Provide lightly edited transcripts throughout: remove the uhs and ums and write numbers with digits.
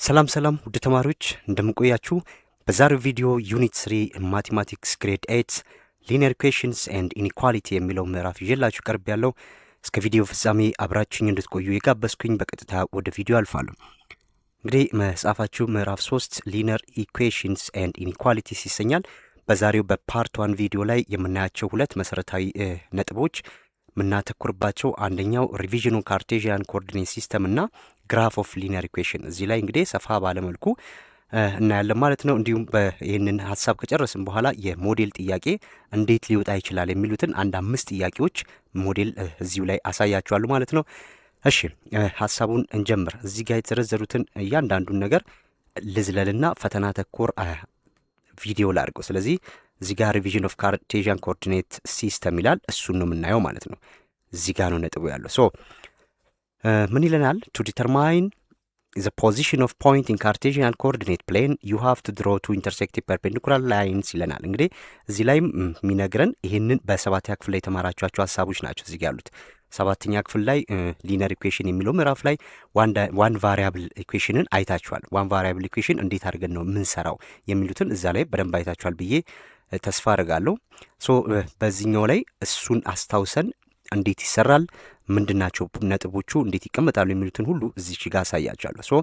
ሰላም ውድ ተማሪዎች እንደምንቆያችሁ። በዛሬው ቪዲዮ ዩኒት 3 ማቴማቲክስ ግሬድ 8 ሊኒየር ኢኩዌሽንስ ኤንድ ኢኒኳሊቲ የሚለው ምዕራፍ ይዤላችሁ ቀርብ ያለው እስከ ቪዲዮ ፍጻሜ አብራችሁኝ እንድትቆዩ የጋበዝኩኝ። በቀጥታ ወደ ቪዲዮ አልፋለሁ። እንግዲህ መጽሐፋችሁ ምዕራፍ 3 ሊኒየር ኢኩዌሽንስ ኤንድ ኢኒኳሊቲስ ይሰኛል። በዛሬው በፓርት 1 ቪዲዮ ላይ የምናያቸው ሁለት መሰረታዊ ነጥቦች ምናተኩርባቸው አንደኛው ሪቪዥኑ ካርቴዥያን ኮኦርዲኔት ሲስተም እና ግራፍ ኦፍ ሊኒየር ኢኩዌሽን እዚህ ላይ እንግዲህ ሰፋ ባለመልኩ እናያለን ማለት ነው። እንዲሁም ይህንን ሀሳብ ከጨረስን በኋላ የሞዴል ጥያቄ እንዴት ሊወጣ ይችላል የሚሉትን አንድ 5 ጥያቄዎች ሞዴል እዚሁ ላይ አሳያችኋለሁ ማለት ነው። እሺ ሀሳቡን እንጀምር። እዚህ ጋር የተዘረዘሩትን እያንዳንዱን ነገር ልዝለልና ፈተና ተኮር ቪዲዮ ላድርገው። ስለዚህ እዚህ ጋር ሪቪዥን ኦፍ ካርቴዥያን ኮኦርዲኔት ሲስተም ይላል። እሱን ነው የምናየው ማለት ነው። እዚህ ጋር ነው ነጥቡ ያለው። ሶ ምን ይለናል? ቱ ዲተርማይን the position of point in Cartesian coordinate plane you have to draw two intersecting perpendicular lines ይለናል። እንግዲህ እዚህ ላይ የሚነግረን ይህንን በሰባተኛ ክፍል ላይ የተማራችኋቸው ሀሳቦች ናቸው እዚህ ያሉት። ሰባተኛ ክፍል ላይ ሊኒየር ኢኩዌሽን የሚለው ምዕራፍ ላይ ዋን ቫሪያብል ኢኩዌሽንን አይታችኋል። ዋን ቫሪያብል ኢኩዌሽን እንዴት አድርገን ነው የምንሰራው የሚሉትን እዛ ላይ በደንብ አይታችኋል ብዬ ተስፋ አደርጋለሁ። ሶ በዚህኛው ላይ እሱን አስታውሰን እንዴት ይሰራል፣ ምንድናቸው ነጥቦቹ፣ እንዴት ይቀመጣሉ የሚሉትን ሁሉ እዚች ጋር አሳያችኋለሁ። ሶ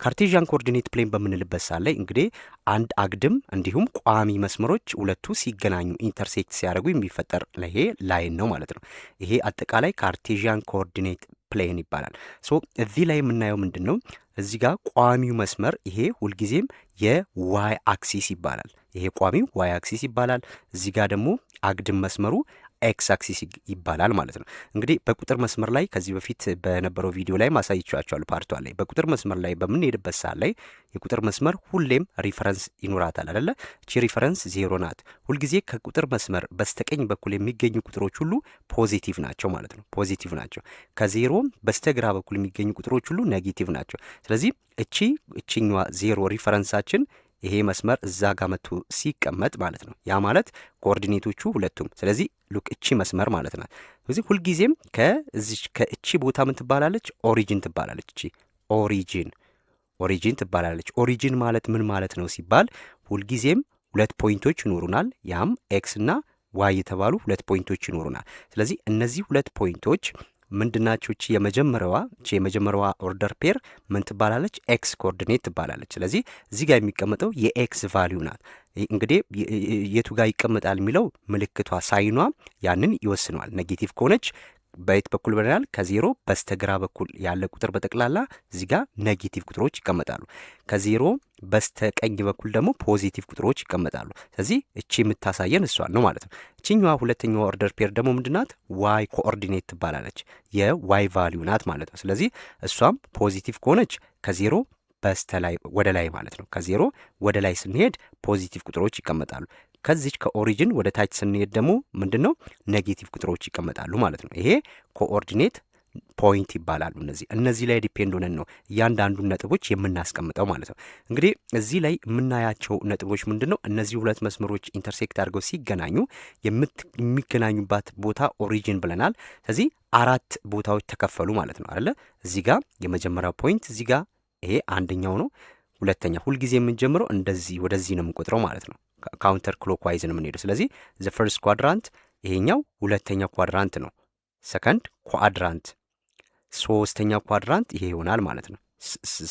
ካርቴዥያን ኮኦርዲኔት ፕሌን በምንልበት ሰዓት ላይ እንግዲህ አንድ አግድም እንዲሁም ቋሚ መስመሮች ሁለቱ ሲገናኙ ኢንተርሴክት ሲያደርጉ የሚፈጠር ይሄ ላይን ነው ማለት ነው። ይሄ አጠቃላይ ካርቴዥያን ኮኦርዲኔት ፕሌን ይባላል። ሶ እዚህ ላይ የምናየው ምንድን ነው? እዚህ ጋር ቋሚው መስመር ይሄ ሁልጊዜም የዋይ አክሲስ ይባላል። ይሄ ቋሚው ዋይ አክሲስ ይባላል። እዚህ ጋር ደግሞ አግድም መስመሩ ኤክስ አክሲስ ይባላል ማለት ነው። እንግዲህ በቁጥር መስመር ላይ ከዚህ በፊት በነበረው ቪዲዮ ላይ ማሳይቻችኋለሁ ፓርቷ ላይ። በቁጥር መስመር ላይ በምንሄድበት ሰዓት ላይ የቁጥር መስመር ሁሌም ሪፈረንስ ይኖራታል አይደለ? እቺ ሪፈረንስ 0 ናት። ሁልጊዜ ከቁጥር መስመር በስተቀኝ በኩል የሚገኙ ቁጥሮች ሁሉ ፖዚቲቭ ናቸው ማለት ነው። ፖዚቲቭ ናቸው። ከዜሮ በስተግራ በኩል የሚገኙ ቁጥሮች ሁሉ ኔጌቲቭ ናቸው። ስለዚህ እቺኛዋ 0 ሪፈረንሳችን ይሄ መስመር እዛ ጋር መጥቶ ሲቀመጥ ማለት ነው። ያ ማለት ኮኦርዲኔቶቹ ሁለቱም። ስለዚህ ሉክ እቺ መስመር ማለት ናት። ስለዚህ ሁልጊዜም ከእቺ ቦታ ምን ትባላለች? ኦሪጂን ትባላለች። እቺ ኦሪጂን ትባላለች። ኦሪጂን ማለት ምን ማለት ነው ሲባል ሁልጊዜም ሁለት ፖይንቶች ይኖሩናል። ያም ኤክስ እና ዋይ የተባሉ ሁለት ፖይንቶች ይኖሩናል። ስለዚህ እነዚህ ሁለት ፖይንቶች ምንድናቸው? እቺ የመጀመሪያዋ ኦርደር ፔር ምን ትባላለች? ኤክስ ኮኦርዲኔት ትባላለች። ስለዚህ እዚህ ጋር የሚቀመጠው የኤክስ ቫሊዩ ናት። እንግዲህ የቱ ጋር ይቀመጣል የሚለው ምልክቷ ሳይኗ ያንን ይወስነዋል። ኔጌቲቭ ከሆነች በየት በኩል ብለናል? ከዜሮ በስተግራ በኩል ያለ ቁጥር በጠቅላላ እዚህ ጋር ኔጌቲቭ ቁጥሮች ይቀመጣሉ። ከዜሮ በስተቀኝ በኩል ደግሞ ፖዚቲቭ ቁጥሮች ይቀመጣሉ። ስለዚህ እቺ የምታሳየን እሷን ነው ማለት ነው። እቺኛዋ ሁለተኛዋ ኦርደር ፔር ደግሞ ምንድናት? ዋይ ኮኦርዲኔት ትባላለች። የዋይ ቫሊዩ ናት ማለት ነው። ስለዚህ እሷም ፖዚቲቭ ከሆነች ከዜሮ በስተላይ ወደ ላይ ማለት ነው። ከዜሮ ወደ ላይ ስንሄድ ፖዚቲቭ ቁጥሮች ይቀመጣሉ። ከዚች ከኦሪጂን ወደ ታች ስንሄድ ደግሞ ምንድነው? ኔጌቲቭ ቁጥሮች ይቀመጣሉ ማለት ነው። ይሄ ኮኦርዲኔት ፖይንት ይባላሉ። እነዚህ ላይ ዲፔንድ ሆነን ነው እያንዳንዱን ነጥቦች የምናስቀምጠው ማለት ነው። እንግዲህ እዚህ ላይ የምናያቸው ነጥቦች ምንድነው? እነዚህ ሁለት መስመሮች ኢንተርሴክት አድርገው ሲገናኙ የሚገናኙባት ቦታ ኦሪጂን ብለናል። ስለዚህ 4 ቦታዎች ተከፈሉ ማለት ነው አይደለ? እዚህ ጋር የመጀመሪያው ፖይንት እዚህ ጋር ይሄ አንደኛው ነው። ሁለተኛ ሁልጊዜ የምንጀምረው እንደዚህ ወደዚህ ነው የምንቆጥረው ማለት ነው። ካውንተር ክሎክዋይዝ ነው የምንሄደው። ስለዚህ ዘ ፈርስት ኳድራንት ይሄኛው ሁለተኛ ኳድራንት ነው። ሰከንድ ኳድራንት፣ ሶስተኛ ኳድራንት ይሄ ይሆናል ማለት ነው።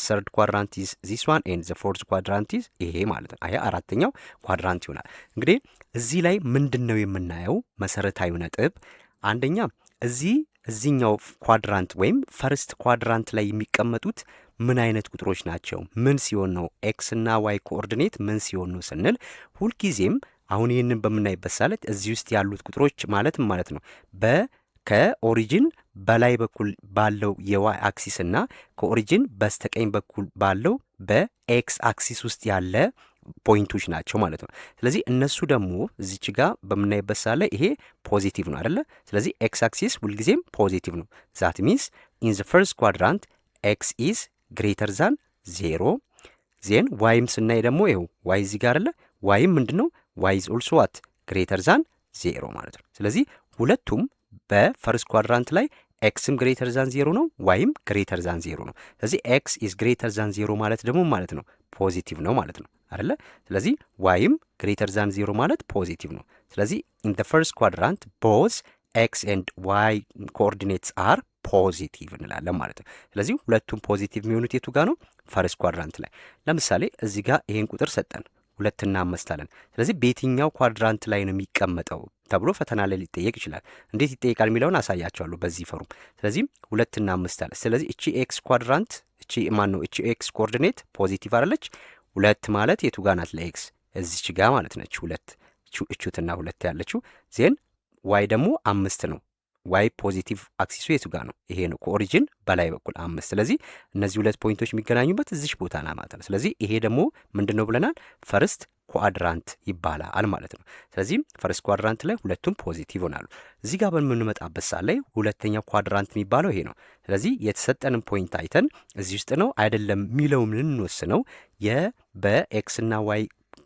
ሰርድ ኳድራንት ኢዝ ዚስ ዋን ኤንድ ዘ ፎርዝ ኳድራንት ኢዝ ይሄ ማለት ነው። አራተኛው ኳድራንት ይሆናል። እንግዲህ እዚህ ላይ ምንድን ነው የምናየው መሰረታዊ ነጥብ? አንደኛ እዚህኛው ኳድራንት ወይም ፈርስት ኳድራንት ላይ የሚቀመጡት ምን አይነት ቁጥሮች ናቸው? ምን ሲሆን ነው ኤክስ እና ዋይ ኮኦርዲኔት ምን ሲሆን ነው ስንል ሁልጊዜም አሁን ይህንን በምናይበት ሳለት እዚህ ውስጥ ያሉት ቁጥሮች ማለት ነው ከኦሪጂን በላይ በኩል ባለው የዋይ አክሲስ እና ከኦሪጂን በስተቀኝ በኩል ባለው በኤክስ አክሲስ ውስጥ ያለ ፖይንቶች ናቸው ማለት ነው። ስለዚህ እነሱ ደግሞ እዚች ጋር በምናይበት ሰዓት ላይ ይሄ ፖዚቲቭ ነው አይደለ? ስለዚህ ኤክስ አክሲስ ሁልጊዜም ፖዚቲቭ ነው። ዛት ሚንስ ኢን ዘ ፈርስት ኳድራንት ኤክስ ኢዝ ግሬተር ዛን 0 ዜን ዋይም ስናይ ደግሞ ይኸው ዋይ እዚህ ጋር አለ። ዋይም ምንድነው? ዋይ ኢዝ ኦልሶ ዋት ግሬተር ዛን 0 ማለት ነው። ስለዚህ ሁለቱም በፈርስት ኳድራንት ላይ ኤክስም ግሬተር ዛን 0 ነው፣ ዋይም ግሬተር ዛን 0 ነው። ስለዚህ ኤክስ ኢዝ ግሬተር ዛን 0 ማለት ደግሞ ማለት ነው ፖዚቲቭ ነው ማለት ነው አይደለ? ስለዚህ ዋይም ግሬተር ዛን 0 ማለት ፖዚቲቭ ነው። ስለዚህ ኢን ዘ ፈርስት ኳድራንት ቦዝ ኤክስ ኤንድ ዋይ ኮኦርዲኔትስ አር ፖዚቲቭ እንላለን ማለት ነው። ስለዚህ ሁለቱም ፖዚቲቭ የሚሆኑት የቱ ጋር ነው? ፈርስት ኳድራንት ላይ። ለምሳሌ እዚህ ጋር ይሄን ቁጥር ሰጠን 2 እና 5 አለን። ስለዚህ በየትኛው ኳድራንት ላይ ነው የሚቀመጠው ተብሎ ፈተና ላይ ሊጠየቅ ይችላል። እንዴት ይጠየቃል የሚለውን አሳያቸዋለሁ በዚህ ፎርም። ስለዚህ 2 እና 5 አለ። ስለዚህ እቺ ኤክስ ኳድራንት እቺ ማን ነው? እቺ ኤክስ ኮኦርዲኔት ፖዚቲቭ አይደለች? 2 ማለት የቱ ጋር ናት? ለኤክስ እዚች ጋር ማለት ነች። 2 እቹትና 2 ያለችው ዜን ዋይ ደግሞ 5 ነው። ዋይ ፖዚቲቭ አክሲሱ የቱ ጋር ነው? ይሄ ነው ከኦሪጂን በላይ በኩል 5። ስለዚህ እነዚህ 2 ፖይንቶች የሚገናኙበት እዚች ቦታ ና ማለት ነው። ስለዚህ ይሄ ደግሞ ምንድን ነው ብለናል? ፈርስት ኳድራንት ይባላል ማለት ነው። ስለዚህ ፈርስት ኳድራንት ላይ ሁለቱም ፖዚቲቭ ይሆናሉ። እዚህ ጋር በምንመጣበት ሰዓት ላይ ሁለተኛው ኳድራንት የሚባለው ይሄ ነው። ስለዚህ የተሰጠንን ፖይንት አይተን እዚህ ውስጥ ነው አይደለም የሚለው የምንወስነው በኤክስ እና ዋይ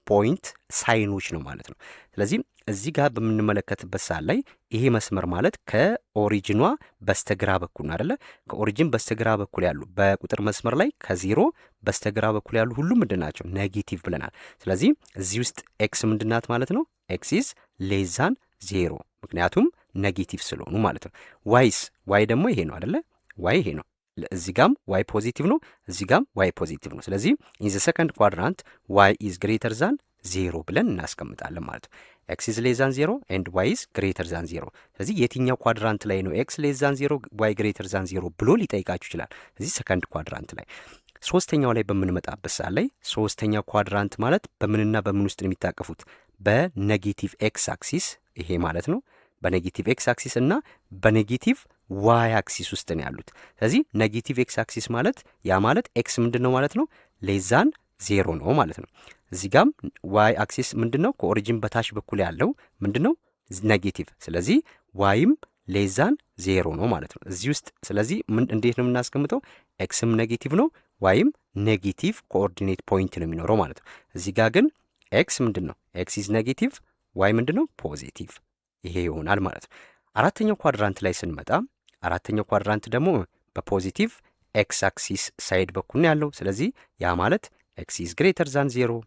ፖይንት ሳይኖች ነው ማለት ነው። ስለዚህ እዚህ ጋር በምንመለከትበት ሰዓት ላይ ይሄ መስመር ማለት ከኦሪጂኗ በስተግራ በኩል ነው አይደለ? ከኦሪጂን በስተግራ በኩል ያሉ በቁጥር መስመር ላይ ከዜሮ በስተግራ በኩል ያሉ ሁሉ ምንድን ናቸው? ኔጌቲቭ ብለናል። ስለዚህ እዚህ ውስጥ ኤክስ ምንድናት ማለት ነው? ኤክስ ኢዝ ሌስ ዛን 0 ምክንያቱም ኔጌቲቭ ስለሆኑ ማለት ነው። ዋይስ ዋይ ደግሞ ይሄ ነው አይደለ? ዋይ ይሄ ነው። እዚህ ጋም ዋይ ፖዚቲቭ ነው፣ እዚህ ጋም ዋይ ፖዚቲቭ ነው። ስለዚህ ኢን ዘ ሰከንድ ኳድራንት ዋይ ኢዝ ግሬተር ዛን 0 ብለን እናስቀምጣለን ማለት ነው። ኤክስ ኢዝ ሌስ ዛን 0 ኤንድ ዋይ ኢዝ ግሬተር ዛን 0። ስለዚህ የትኛው ኳድራንት ላይ ነው ኤክስ ሌስ ዛን 0 ዋይ ግሬተር ዛን 0 ብሎ ሊጠይቃችሁ ይችላል። እዚህ ሰከንድ ኳድራንት ላይ። ሶስተኛው ላይ በምንመጣበት ሰዓት ላይ ሶስተኛው ኳድራንት ማለት በምንና በምን ውስጥ ነው የሚታቀፉት? በኔጌቲቭ ኤክስ አክሲስ ይሄ ማለት ነው። በኔጌቲቭ ኤክስ አክሲስ እና በኔጌቲቭ ዋይ አክሲስ ውስጥ ነው ያሉት። ስለዚህ ኔጌቲቭ ኤክስ አክሲስ ማለት ያ ማለት ኤክስ ምንድን ነው ማለት ነው? ሌስ ዛን 0 ነው ማለት ነው። እዚህ ጋም ዋይ አክሲስ ምንድን ነው? ከኦሪጂን በታች በኩል ያለው ምንድን ነው? ኔጌቲቭ። ስለዚህ ዋይም ሌስ ዛን 0 ነው ማለት ነው እዚህ ውስጥ። ስለዚህ እንዴት ነው የምናስቀምጠው? ኤክስም ኔጌቲቭ ነው፣ ዋይም ኔጌቲቭ ኮኦርዲኔት ፖይንት ነው የሚኖረው ማለት ነው። እዚህ ጋር ግን ኤክስ ምንድን ነው? ኤክስ ኢዝ ኔጌቲቭ፣ ዋይ ምንድን ነው? ፖዚቲቭ። ይሄ ይሆናል ማለት ነው። አራተኛው ኳድራንት ላይ ስንመጣ አራተኛው ኳድራንት ደግሞ በፖዚቲቭ ኤክስ አክሲስ ሳይድ በኩል ነው ያለው። ስለዚህ ያ ማለት ኤክስ ኢዝ ግሬተር ዛን 0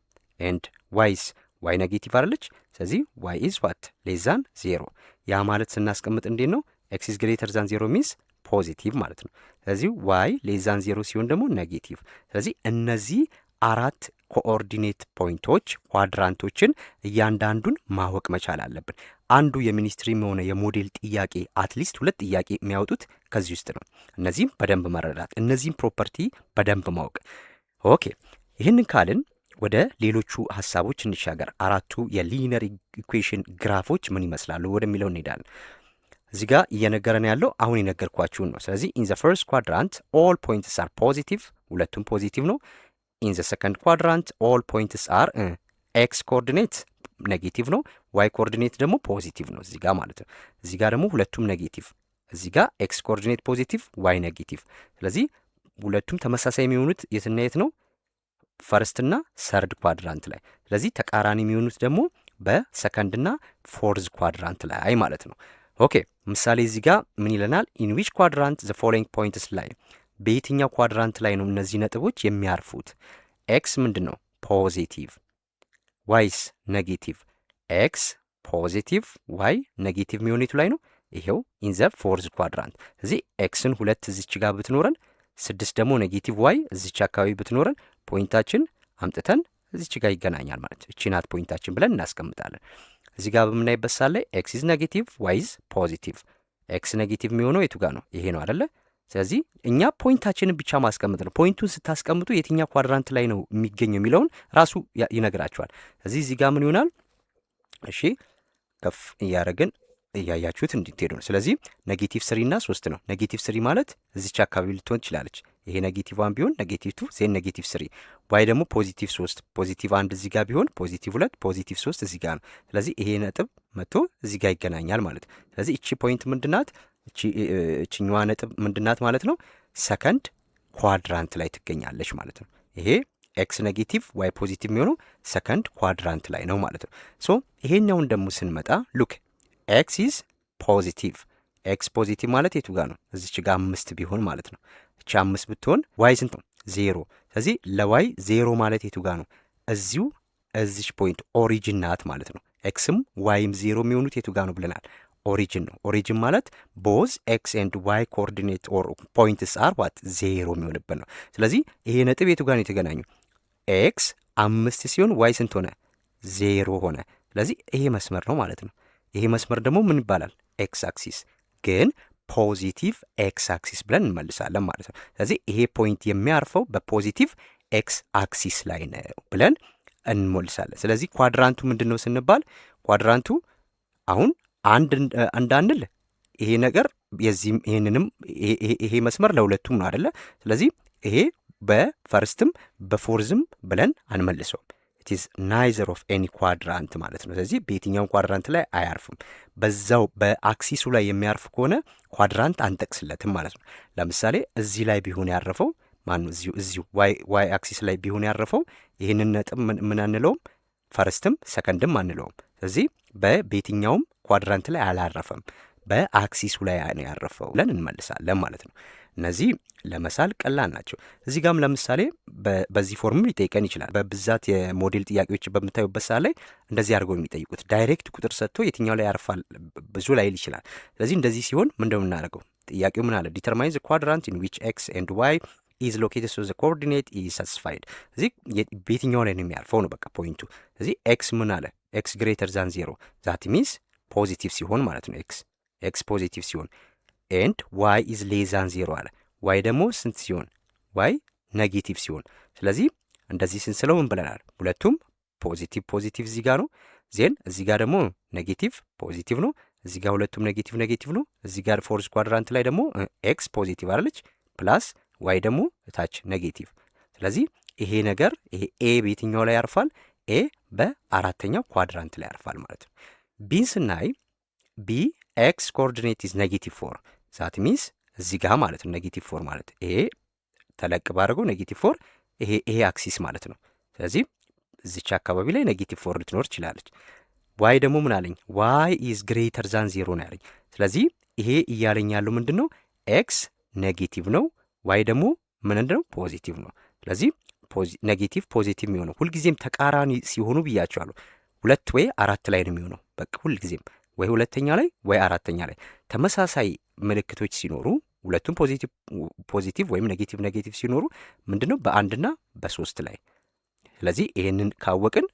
ኤንድ ዋይስ ዋይ ኔጌቲቭ አይደለች? ስለዚህ ዋይ ኢዝ ዋት? ሌስ ዛን 0። ያ ማለት ስናስቀምጥ እንዴት ነው? ኤክስ ኢዝ ግሬተር ዛን 0 ሚንስ ፖዚቲቭ ማለት ነው። ስለዚህ ዋይ ሌስ ዛን 0 ሲሆን ደግሞ ኔጌቲቭ። ስለዚህ እነዚህ አራት ኮኦርዲኔት ፖይንቶች ኳድራንቶችን እያንዳንዱን ማወቅ መቻል አለብን። አንዱ የሚኒስትሪም ሆነ የሞዴል ጥያቄ አትሊስት 2 ጥያቄ የሚያወጡት ከዚህ ውስጥ ነው። እነዚህም በደንብ መረዳት፣ እነዚህም ፕሮፐርቲ በደንብ ማወቅ። ኦኬ ይህንን ካልን ወደ ሌሎቹ ሀሳቦች እንሻገር። አራቱ የሊኒየር ኢኩዌሽን ግራፎች ምን ይመስላሉ ወደሚለው እንሄዳለን። እዚህ ጋር እየነገረን ያለው አሁን የነገርኳችሁን ነው። ስለዚህ ኢን ዘ ፈርስት ኳድራንት ኦል ፖይንትስ አር ፖዚቲቭ፣ ሁለቱም ፖዚቲቭ ነው። ኢን ዘ ሰከንድ ኳድራንት ኦል ፖይንትስ አር ኤክስ ኮኦርዲኔት ኔጌቲቭ ነው፣ ዋይ ኮኦርዲኔት ደግሞ ፖዚቲቭ ነው እዚህ ጋር ማለት ነው። እዚህ ጋር ደግሞ ሁለቱም ኔጌቲቭ፣ እዚህ ጋር ኤክስ ኮኦርዲኔት ፖዚቲቭ፣ ዋይ ኔጌቲቭ። ስለዚህ ሁለቱም ተመሳሳይ የሚሆኑት የትና የት ነው? ፈርስትና ሰርድ ኳድራንት ላይ። ስለዚህ ተቃራኒ የሚሆኑት ደግሞ በሰከንድና ፎርዝ ኳድራንት ላይ ማለት ነው። ኦኬ ምሳሌ እዚህ ጋር ምን ይለናል? ኢን ዊች ኳድራንት ዘ ፎሎዊንግ ፖይንትስ ላይ፣ በየትኛው ኳድራንት ላይ ነው እነዚህ ነጥቦች የሚያርፉት? ኤክስ ምንድን ነው? ፖዚቲቭ፣ ዋይስ ኔጌቲቭ። ኤክስ ፖዚቲቭ፣ ዋይ ኔጌቲቭ የሚሆኑት ላይ ነው። ይሄው ኢን ዘ ፎርዝ ኳድራንት። ስለዚህ ኤክስን 2 እዚች ጋር ብትኖረን 6 ደግሞ ኔጌቲቭ ዋይ እዚች አካባቢ ብትኖረን ፖይንታችን አምጥተን እዚች ጋር ይገናኛል ማለት ነው። እቺ ናት ፖይንታችን ብለን እናስቀምጣለን። እዚህ ጋር በምናይበት ሳለ ኤክስ ኢዝ ኔጌቲቭ፣ ዋይ ኢዝ ፖዚቲቭ። ኤክስ ኔጌቲቭ የሚሆነው የቱ ጋር ነው? ይሄ ነው አይደለ? ስለዚህ እኛ ፖይንታችንን ብቻ ማስቀምጥ ነው። ፖይንቱን ስታስቀምጡ የትኛው ኳድራንት ላይ ነው የሚገኘው የሚለውን ራሱ ይነግራቸዋል። ስለዚህ እዚህ ጋር ምን ይሆናል? እሺ ከፍ እያደረግን እያያችሁት እንድትሄዱ ነው። ስለዚህ ኔጌቲቭ 3 እና 3 ነው። ኔጌቲቭ 3 ማለት እዚች አካባቢ ልትሆን ትችላለች። ይሄ ኔጌቲቭ 1 ቢሆን ኔጌቲቭ 2 ዜን ኔጌቲቭ 3። ዋይ ደግሞ ፖዚቲቭ 3 ፖዚቲቭ 1 እዚህ ጋር ቢሆን ፖዚቲቭ 2 ፖዚቲቭ 3 እዚህ ጋር ነው። ስለዚህ ይሄ ነጥብ መጥቶ እዚህ ጋር ይገናኛል ማለት ነው። ስለዚህ እቺ ፖይንት ምንድናት? እቺኛዋ ነጥብ ምንድናት ማለት ነው? ሰከንድ ኳድራንት ላይ ትገኛለች ማለት ነው። ይሄ ኤክስ ኔጌቲቭ ዋይ ፖዚቲቭ የሚሆነው ሰከንድ ኳድራንት ላይ ነው ማለት ነው። ሶ ይሄኛውን ደግሞ ስንመጣ ሉክ ኤክስ ኢዝ ፖዚቲቭ ኤክስ ፖዚቲቭ ማለት የቱ ጋር ነው? እዚች ጋር 5 ቢሆን ማለት ነው። እቺ 5 ብትሆን ዋይ ስንት ነው? 0። ስለዚህ ለዋይ 0 ማለት የቱ ጋር ነው? እዚሁ እዚች ፖይንት ኦሪጂን ናት ማለት ነው። ኤክስም ዋይም 0 የሚሆኑት የቱ ጋር ነው ብለናል? ኦሪጂን ነው። ኦሪጂን ማለት ቦዝ ኤክስ ኤንድ ዋይ ኮኦርዲኔት ኦር ፖይንትስ አር ዋት 0 የሚሆንበት ነው። ስለዚህ ይሄ ነጥብ የቱ ጋር ነው የተገናኙ? ኤክስ 5 ሲሆን ዋይ ስንት ሆነ? 0 ሆነ። ስለዚህ ይሄ መስመር ነው ማለት ነው። ይሄ መስመር ደግሞ ምን ይባላል? ኤክስ አክሲስ፣ ግን ፖዚቲቭ ኤክስ አክሲስ ብለን እንመልሳለን ማለት ነው። ስለዚህ ይሄ ፖይንት የሚያርፈው በፖዚቲቭ ኤክስ አክሲስ ላይ ነው ብለን እንመልሳለን። ስለዚህ ኳድራንቱ ምንድን ነው ስንባል ኳድራንቱ አሁን አንድ እንዳንል ይሄ ነገር የዚህም ይሄንንም ይሄ መስመር ለሁለቱም ነው አይደለ? ስለዚህ ይሄ በፈርስትም በፎርዝም ብለን አንመልሰውም። ኢት ኢዝ ናይዘር ኦፍ ኤኒ ኳድራንት ማለት ነው። ስለዚህ በየትኛውም ኳድራንት ላይ አያርፍም። በዛው በአክሲሱ ላይ የሚያርፍ ከሆነ ኳድራንት አንጠቅስለትም ማለት ነው። ለምሳሌ እዚህ ላይ ቢሆን ያረፈው ማነው? እዚሁ ዋይ አክሲስ ላይ ቢሆን ያረፈው ይህንን ነጥብ ምን አንለውም? ፈርስትም ሰከንድም አንለውም። ስለዚህ በየትኛውም ኳድራንት ላይ አላረፈም፣ በአክሲሱ ላይ ነው ያረፈው ብለን እንመልሳለን ማለት ነው። እነዚህ ለመሳል ቀላል ናቸው። እዚህ ጋም ለምሳሌ በዚህ ፎርም ሊጠይቀን ይችላል። በብዛት የሞዴል ጥያቄዎች በምታዩበት ሰዓት ላይ እንደዚህ አድርገው የሚጠይቁት ዳይሬክት ቁጥር ሰጥቶ የትኛው ላይ ያርፋል ብዙ ላይል ይችላል። ስለዚህ እንደዚህ ሲሆን ምን እንደምናደርገው ጥያቄው ምን አለ? ዲተርማይን ዘ ኳድራንት ኢን ዊች ኤክስ ኤንድ ዋይ ኢዝ ሎኬትድ ሶ ዘ ኮኦርዲኔት ኢዝ ሳቲስፋይድ። እዚህ በየትኛው ላይ ነው የሚያርፈው ነው በቃ ፖይንቱ። ስለዚህ ኤክስ ምን አለ? ኤክስ ግሬተር ዛን 0 ዛት ሚንስ ፖዚቲቭ ሲሆን ማለት ነው። ኤክስ ፖዚቲቭ ሲሆን ኤንድ ዋይ ኢዝ ሌስ ዛን 0 አለ። ዋይ ደግሞ ስንት ሲሆን? ዋይ ኔጌቲቭ ሲሆን። ስለዚህ እንደዚህ ስንስለው ምን ብለናል? ሁለቱም ፖዚቲቭ እዚህ ጋር ነው። ዜን እዚህ ጋር ደግሞ ኔጌቲቭ ፖዚቲቭ ነው። እዚህ ጋር ሁለቱም ኔጌቲቭ ነው። እዚህ ጋር ፎርዝ ኳድራንት ላይ ደግሞ ኤክስ ፖዚቲቭ አለች ፕላስ ዋይ ደግሞ እታች ኔጌቲቭ። ስለዚህ ይሄ ነገር ይሄ ኤ በየትኛው ላይ ያርፋል? ኤ በአራተኛው ኳድራንት ላይ ያርፋል ማለት ነው። ቢን ስናይ ቢ ኤክስ ኮኦርዲኔት ኢዝ ኔጌቲቭ 4 ዛት ሚንስ እዚህ ጋር ማለት ነው። ኔጌቲቭ 4 ማለት ይሄ ተለቅ ባደረገው ኔጌቲቭ 4 ይሄ አክሲስ ማለት ነው። ስለዚህ እዚች አካባቢ ላይ ኔጌቲቭ 4 ልትኖር ትችላለች። ዋይ ደግሞ ምን አለኝ? ዋይ ኢዝ ግሬተር ዛን 0 ነው ያለኝ። ስለዚህ ይሄ እያለኝ ያለው ምንድን ነው? ኤክስ ኔጌቲቭ ነው፣ ዋይ ደግሞ ምንድን ነው? ፖዚቲቭ ነው። ስለዚህ ኔጌቲቭ ፖዚቲቭ የሚሆነው ሁልጊዜም ተቃራኒ ሲሆኑ ብያቸዋለሁ። 2 ወይ 4 ላይ ነው የሚሆነው። በቃ ሁልጊዜም ወይ ሁለተኛ ላይ ወይ አራተኛ ላይ ተመሳሳይ ምልክቶች ሲኖሩ ሁለቱም ፖዚቲቭ ወይም ኔጌቲቭ ሲኖሩ ምንድነው? በአንድና በሶስት ላይ። ስለዚህ ይሄንን ካወቅን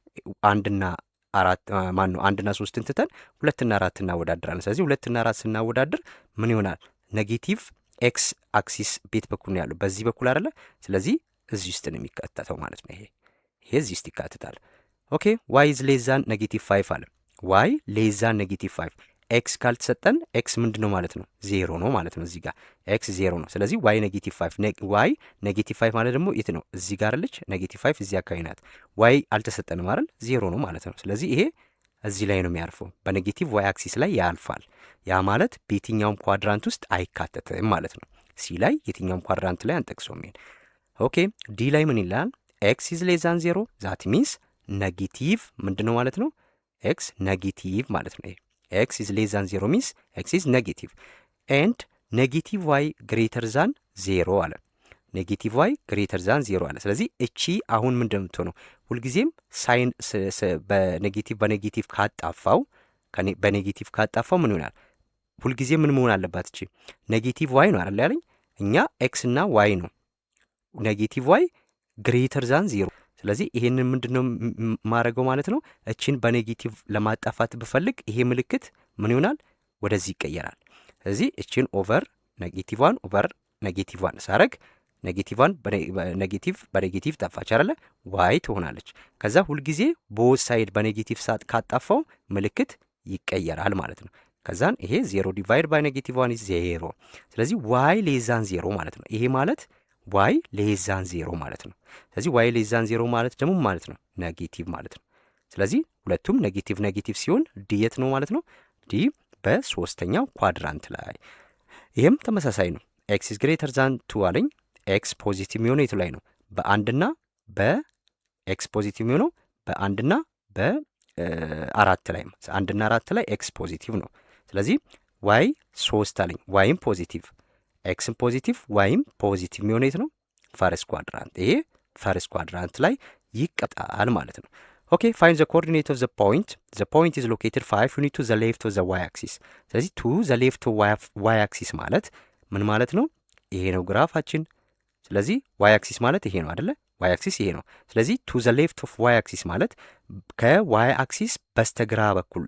አንድና ሶስትን ትተን 2 እና 4 እናወዳድራለን። ስለዚህ 2 እና 4 ስናወዳድር ምን ይሆናል? ኔጌቲቭ ኤክስ አክሲስ ቤት በኩል ነው ያለው፣ በዚህ በኩል አይደለ? ስለዚህ እዚህ ውስጥ ነው የሚካተተው ማለት ነው። ይሄ እዚህ ውስጥ ይካተታል። ኦኬ ዋይ ኢዝ ሌስ ዛን ኔጌቲቭ 5 አለ። ዋይ ሌስ ዛን ኔጌቲቭ 5 ኤክስ ካልተሰጠን ኤክስ ምንድን ነው ማለት ነው? 0 ነው ማለት ነው። እዚህ ጋር ኤክስ 0 ነው። ስለዚህ ዋይ ኔጌቲቭ 5 ዋይ ኔጌቲቭ 5 ማለት ደግሞ የት ነው? እዚህ ጋር አለች። ኔጌቲቭ 5 እዚህ አካባቢ ናት። ዋይ አልተሰጠንም አይደል? 0 ነው ማለት ነው። ስለዚህ ይሄ እዚህ ላይ ነው የሚያርፈው፣ በኔጌቲቭ ዋይ አክሲስ ላይ ያልፋል። ያ ማለት በየትኛውም ኳድራንት ውስጥ አይካተትም ማለት ነው። ሲ ላይ የትኛውም ኳድራንት ላይ አንጠቅሰውም ይሄን። ኦኬ ዲ ላይ ምን ይላል? ኤክስ ኢዝ ሌስ ዛን 0 ዛት ሚንስ ኔጌቲቭ ምንድን ነው ማለት ነው? ኤክስ ኔጌቲቭ ማለት ነው። ኤክስ ኢዝ ሌስ ዛን 0 ሚንስ ኤክስ ኢዝ ኔጌቲቭ ኤንድ ኔጌቲቭ ዋይ ግሬተር ዛን 0 አለ። ኔጌቲቭ ዋይ ግሬተር ዛን 0 አለ። ስለዚህ እቺ አሁን ምንድን ነው የምትሆነው? ሁልጊዜም ሳይን በኔጌቲቭ ካጣፋው ምን ይሆናል? ሁልጊዜ ምን መሆን አለባት? እቺ ኔጌቲቭ ዋይ ነው አይደል ያለኝ? እኛ ኤክስ እና ዋይ ነው። ኔጌቲቭ ዋይ ግሬተር ዛን 0። ስለዚህ ይሄንን ምንድነው ማድረገው ማለት ነው? እቺን በኔጌቲቭ ለማጣፋት ብፈልግ ይሄ ምልክት ምን ይሆናል? ወደዚህ ይቀየራል። ስለዚህ እቺን ኦቨር ኔጌቲቭ ዋን ሳረግ ኔጌቲቭ ዋን በኔጌቲቭ ጠፋች አይደለ? ዋይ ትሆናለች። ከዛ ሁልጊዜ ቦዝ ሳይድ በኔጌቲቭ ሳት ካጣፋው ምልክት ይቀየራል ማለት ነው። ከዛን ይሄ 0 ዲቫይድ ባይ ኔጌቲቭ 1 ኢዝ 0። ስለዚህ ዋይ ሌስ ዛን 0 ማለት ነው። ይሄ ማለት ዋይ ሌስ ዛን 0 ማለት ነው። ስለዚህ ዋይ ሌስ ዛን 0 ማለት ደግሞ ማለት ነው ኔጌቲቭ ማለት ነው። ስለዚህ ሁለቱም ኔጌቲቭ ሲሆን ዲ የት ነው ማለት ነው? ዲ በሶስተኛው ኳድራንት ላይ። ይሄም ተመሳሳይ ነው። ኤክስ ኢዝ ግሬተር ዛን 2 አለኝ። ኤክስ ፖዚቲቭ የሚሆነው የቱ ላይ ነው? በአንድና በኤክስ ፖዚቲቭ የሚሆነው በአንድና በ4 ላይ 1 እና 4 ላይ ኤክስ ፖዚቲቭ ነው። ስለዚህ ዋይ 3 አለኝ። ዋይም ፖዚቲቭ ኤክስም ፖዚቲቭ ዋይም ፖዚቲቭ የሚሆነው የት ነው? ፈርስት ኳድራንት። ይሄ ፈርስት ኳድራንት ላይ ይቀጣል ማለት ነው። ኦኬ ፋይንድ ዘ ኮኦርዲኔት ኦፍ ዘ ፖይንት ኢዝ ሎኬትድ 5 ዩኒት ቱ ዘ ሌፍት ኦፍ ዘ ዋይ አክሲስ። ስለዚህ ቱ ዘ ሌፍት ኦፍ ዋይ አክሲስ ማለት ምን ማለት ነው? ይሄ ነው ግራፋችን። ስለዚህ ዋይ አክሲስ ማለት ይሄ ነው አይደለ? ዋይ አክሲስ ይሄ ነው። ስለዚህ ቱ ዘ ሌፍት ኦፍ ዋይ አክሲስ ማለት ከዋይ አክሲስ በስተግራ በኩል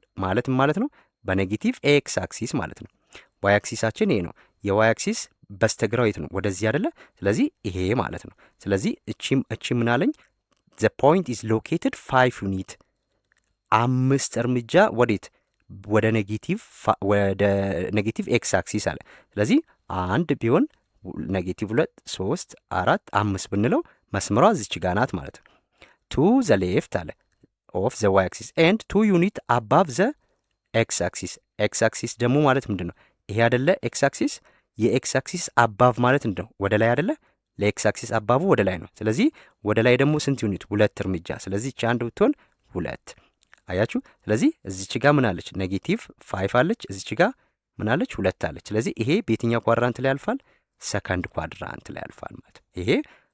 ማለት ነው በኔጌቲቭ ኤክስ አክሲስ ማለት ነው። ዋይ አክሲሳችን ይሄ ነው። የዋይ አክሲስ በስተግራው የት ነው? ወደዚህ አይደለ? ስለዚህ ይሄ ማለት ነው። ስለዚህ እቺ ምን አለኝ? ዘ ፖይንት ኢዝ ሎኬትድ 5 ዩኒት 5 እርምጃ ወዴት? ወደ ኔጌቲቭ ኤክስ አክሲስ አለ። ስለዚህ አንድ ቢሆን ኔጌቲቭ 2 3 4 5 ብንለው መስመሯ እዚች ጋ ናት ማለት ነው። ቱ ዘ ሌፍት አለ ኦፍ ዘ ዋይ አክሲስ ኤንድ 2 ዩኒት አባቭ ዘ ኤክስ አክሲስ። ኤክስ አክሲስ ደግሞ ማለት ምንድን ነው? ይሄ አይደለ ኤክስ አክሲስ። የኤክስ አክሲስ አባቭ ማለት ምንድን ነው? ወደ ላይ አይደለ? ለኤክስ አክሲስ አባቡ ወደ ላይ ነው። ስለዚህ ወደ ላይ ደግሞ ስንት ዩኒት? 2 እርምጃ። ስለዚህ እቺ አንድ ብትሆን 2 አያችሁ። ስለዚህ እዚች ጋ ምን አለች? ኔጌቲቭ 5 አለች። እዚች ጋ ምን አለች? 2 አለች። ስለዚህ ይሄ በየትኛው ኳድራንት ላይ ያልፋል? ሰከንድ ኳድራንት ላይ ያልፋል ማለት ይሄ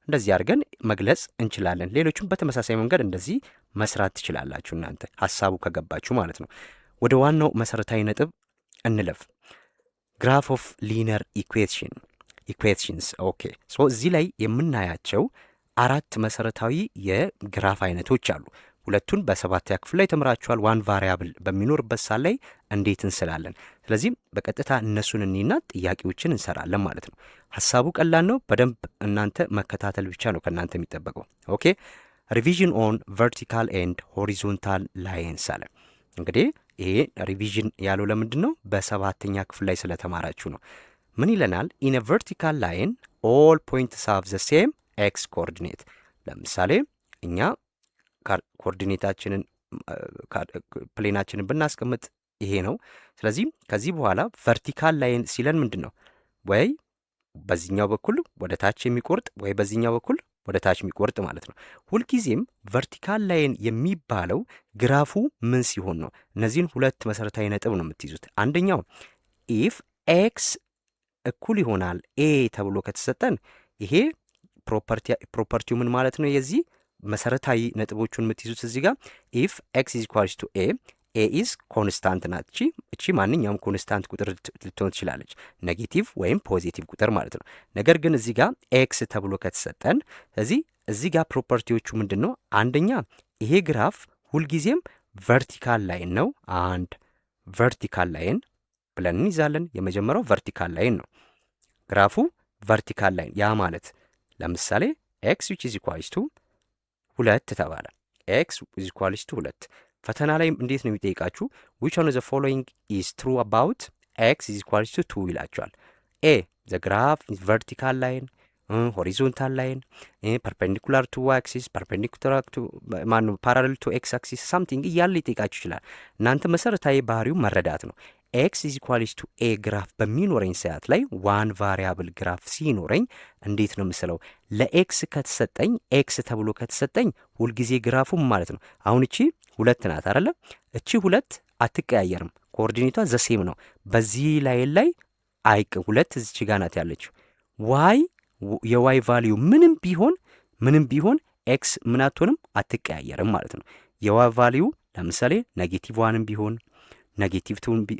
እንደዚህ አድርገን መግለጽ እንችላለን። ሌሎቹም በተመሳሳይ መንገድ እንደዚህ መስራት ትችላላችሁ እናንተ ሀሳቡ ከገባችሁ ማለት ነው። ወደ ዋናው መሰረታዊ ነጥብ እንለፍ። ግራፍ ኦፍ ሊነር ኢኩዌሽንስ። ኦኬ ሶ እዚህ ላይ የምናያቸው 4 መሰረታዊ የግራፍ አይነቶች አሉ። ሁለቱን በ7ኛ ክፍል ላይ ተምራችኋል። ዋን ቫሪያብል በሚኖርበት ሳት ላይ እንዴት እንስላለን። ስለዚህ በቀጥታ እነሱን እኒና ጥያቄዎችን እንሰራለን ማለት ነው። ሀሳቡ ቀላል ነው። በደንብ እናንተ መከታተል ብቻ ነው ከእናንተ የሚጠበቀው። ኦኬ ሪቪዥን ኦን ቨርቲካል ኤንድ ሆሪዞንታል ላይንስ አለ። እንግዲህ ይሄ ሪቪዥን ያለው ለምንድን ነው? በ7ኛ ክፍል ላይ ስለተማራችሁ ነው። ምን ይለናል? ኢን ቨርቲካል ላይን ኦል ፖይንትስ ሃቭ ዘ ሴም ኤክስ ኮኦርዲኔት። ለምሳሌ እኛ ኮኦርዲኔታችንን ፕሌናችንን ብናስቀምጥ ይሄ ነው። ስለዚህ ከዚህ በኋላ ቨርቲካል ላይን ሲለን ምንድን ነው? ወይ በዚህኛው በኩል ወደ ታች የሚቆርጥ ወይ በዚህኛው በኩል ወደ ታች የሚቆርጥ ማለት ነው። ሁልጊዜም ቨርቲካል ላይን የሚባለው ግራፉ ምን ሲሆን ነው? እነዚህን 2 መሰረታዊ ነጥብ ነው የምትይዙት። አንደኛው ኢፍ ኤክስ እኩል ይሆናል ኤ ተብሎ ከተሰጠን ይሄ ፕሮፐርቲው ምን ማለት ነው? የዚህ መሰረታዊ ነጥቦቹን የምትይዙት እዚህ ጋር ኢፍ ኤክስ ኢዝ ኢኳልስ ቱ ኤ ኢዝ ኮንስታንት ናት። እቺ ማንኛውም ኮንስታንት ቁጥር ልትሆን ትችላለች፣ ኔጌቲቭ ወይም ፖዚቲቭ ቁጥር ማለት ነው። ነገር ግን እዚህ ጋር ኤክስ ተብሎ ከተሰጠን ስለዚህ እዚህ ጋር ፕሮፐርቲዎቹ ምንድን ነው? አንደኛ ይሄ ግራፍ ሁልጊዜም ቨርቲካል ላይን ነው። አንድ ቨርቲካል ላይን ብለን እንይዛለን። የመጀመሪያው ቨርቲካል ላይን ነው ግራፉ ቨርቲካል ላይን። ያ ማለት ለምሳሌ ኤክስ ዊች ኢዝ ኢኳልስ ቱ 2 ተባለ። ኤክስ ኢዝ ኢኳልስ ቱ 2 ፈተና ላይ እንዴት ነው የሚጠይቃችሁ? ዊች ኦን ዘ ፎሎዊንግ ኢዝ ትሩ አባውት ኤክስ ኢዝ ኢኳልስ ቱ 2 ይላችኋል። ኤ ዘ ግራፍ ኢዝ ቨርቲካል ላይን፣ ሆሪዞንታል ላይን፣ ፐርፔንዲኩላር ቱ ዋይ አክሲስ፣ ፐርፔንዲኩላር ቱ ማነው ፓራሌል ቱ ኤክስ አክሲስ ሳምቲንግ እያለ ሊጠይቃችሁ ይችላል። እናንተ መሰረታዊ ባህሪው መረዳት ነው። ኤክስ ኢዝ ኢኳልስ ቱ ኤ ግራፍ በሚኖረኝ ሰዓት ላይ ዋን ቫሪያብል ግራፍ ሲኖረኝ እንዴት ነው ምስለው? ለኤክስ ከተሰጠኝ ኤክስ ተብሎ ከተሰጠኝ ሁልጊዜ ግራፉም ማለት ነው። አሁን እቺ 2 ናት አይደለ? እቺ 2 አትቀያየርም። ኮኦርዲኔቷ ዘሴም ነው። በዚህ ላይን ላይ 2 እዚች ጋ ናት ያለችው። ዋይ የዋይ ቫልዩ ምንም ቢሆን ኤክስ ምን አትሆንም? አትቀያየርም ማለት ነው። የዋይ ቫልዩ ለምሳሌ ኔጌቲቭ 1 ቢሆን ኔጌቲቭ 2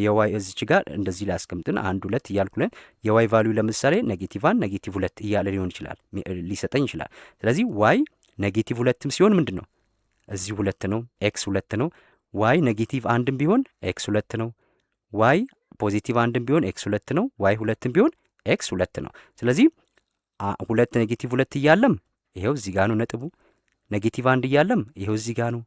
የዋይ እዚች ጋር እንደዚህ ላስቀምጥን 1 2 እያልኩለን የዋይ ቫልዩ ለምሳሌ ኔጌቲቭ 1 ኔጌቲቭ 2 እያለ ሊሆን ይችላል ሊሰጠኝ ይችላል። ስለዚህ ዋይ ኔጌቲቭ 2ም ሲሆን ምንድን ነው? እዚህ 2 ነው፣ ኤክስ 2 ነው። ዋይ ኔጌቲቭ 1ም ቢሆን ኤክስ 2 ነው። ዋይ ፖዚቲቭ 1ም ቢሆን ኤክስ 2 ነው። ዋይ 2ም ቢሆን ኤክስ 2 ነው። ስለዚህ 2 ኔጌቲቭ 2 እያለም ይሄው እዚህ ጋር ነው ነጥቡ። ኔጌቲቭ 1 እያለም ይሄው እዚህ ጋር ነው።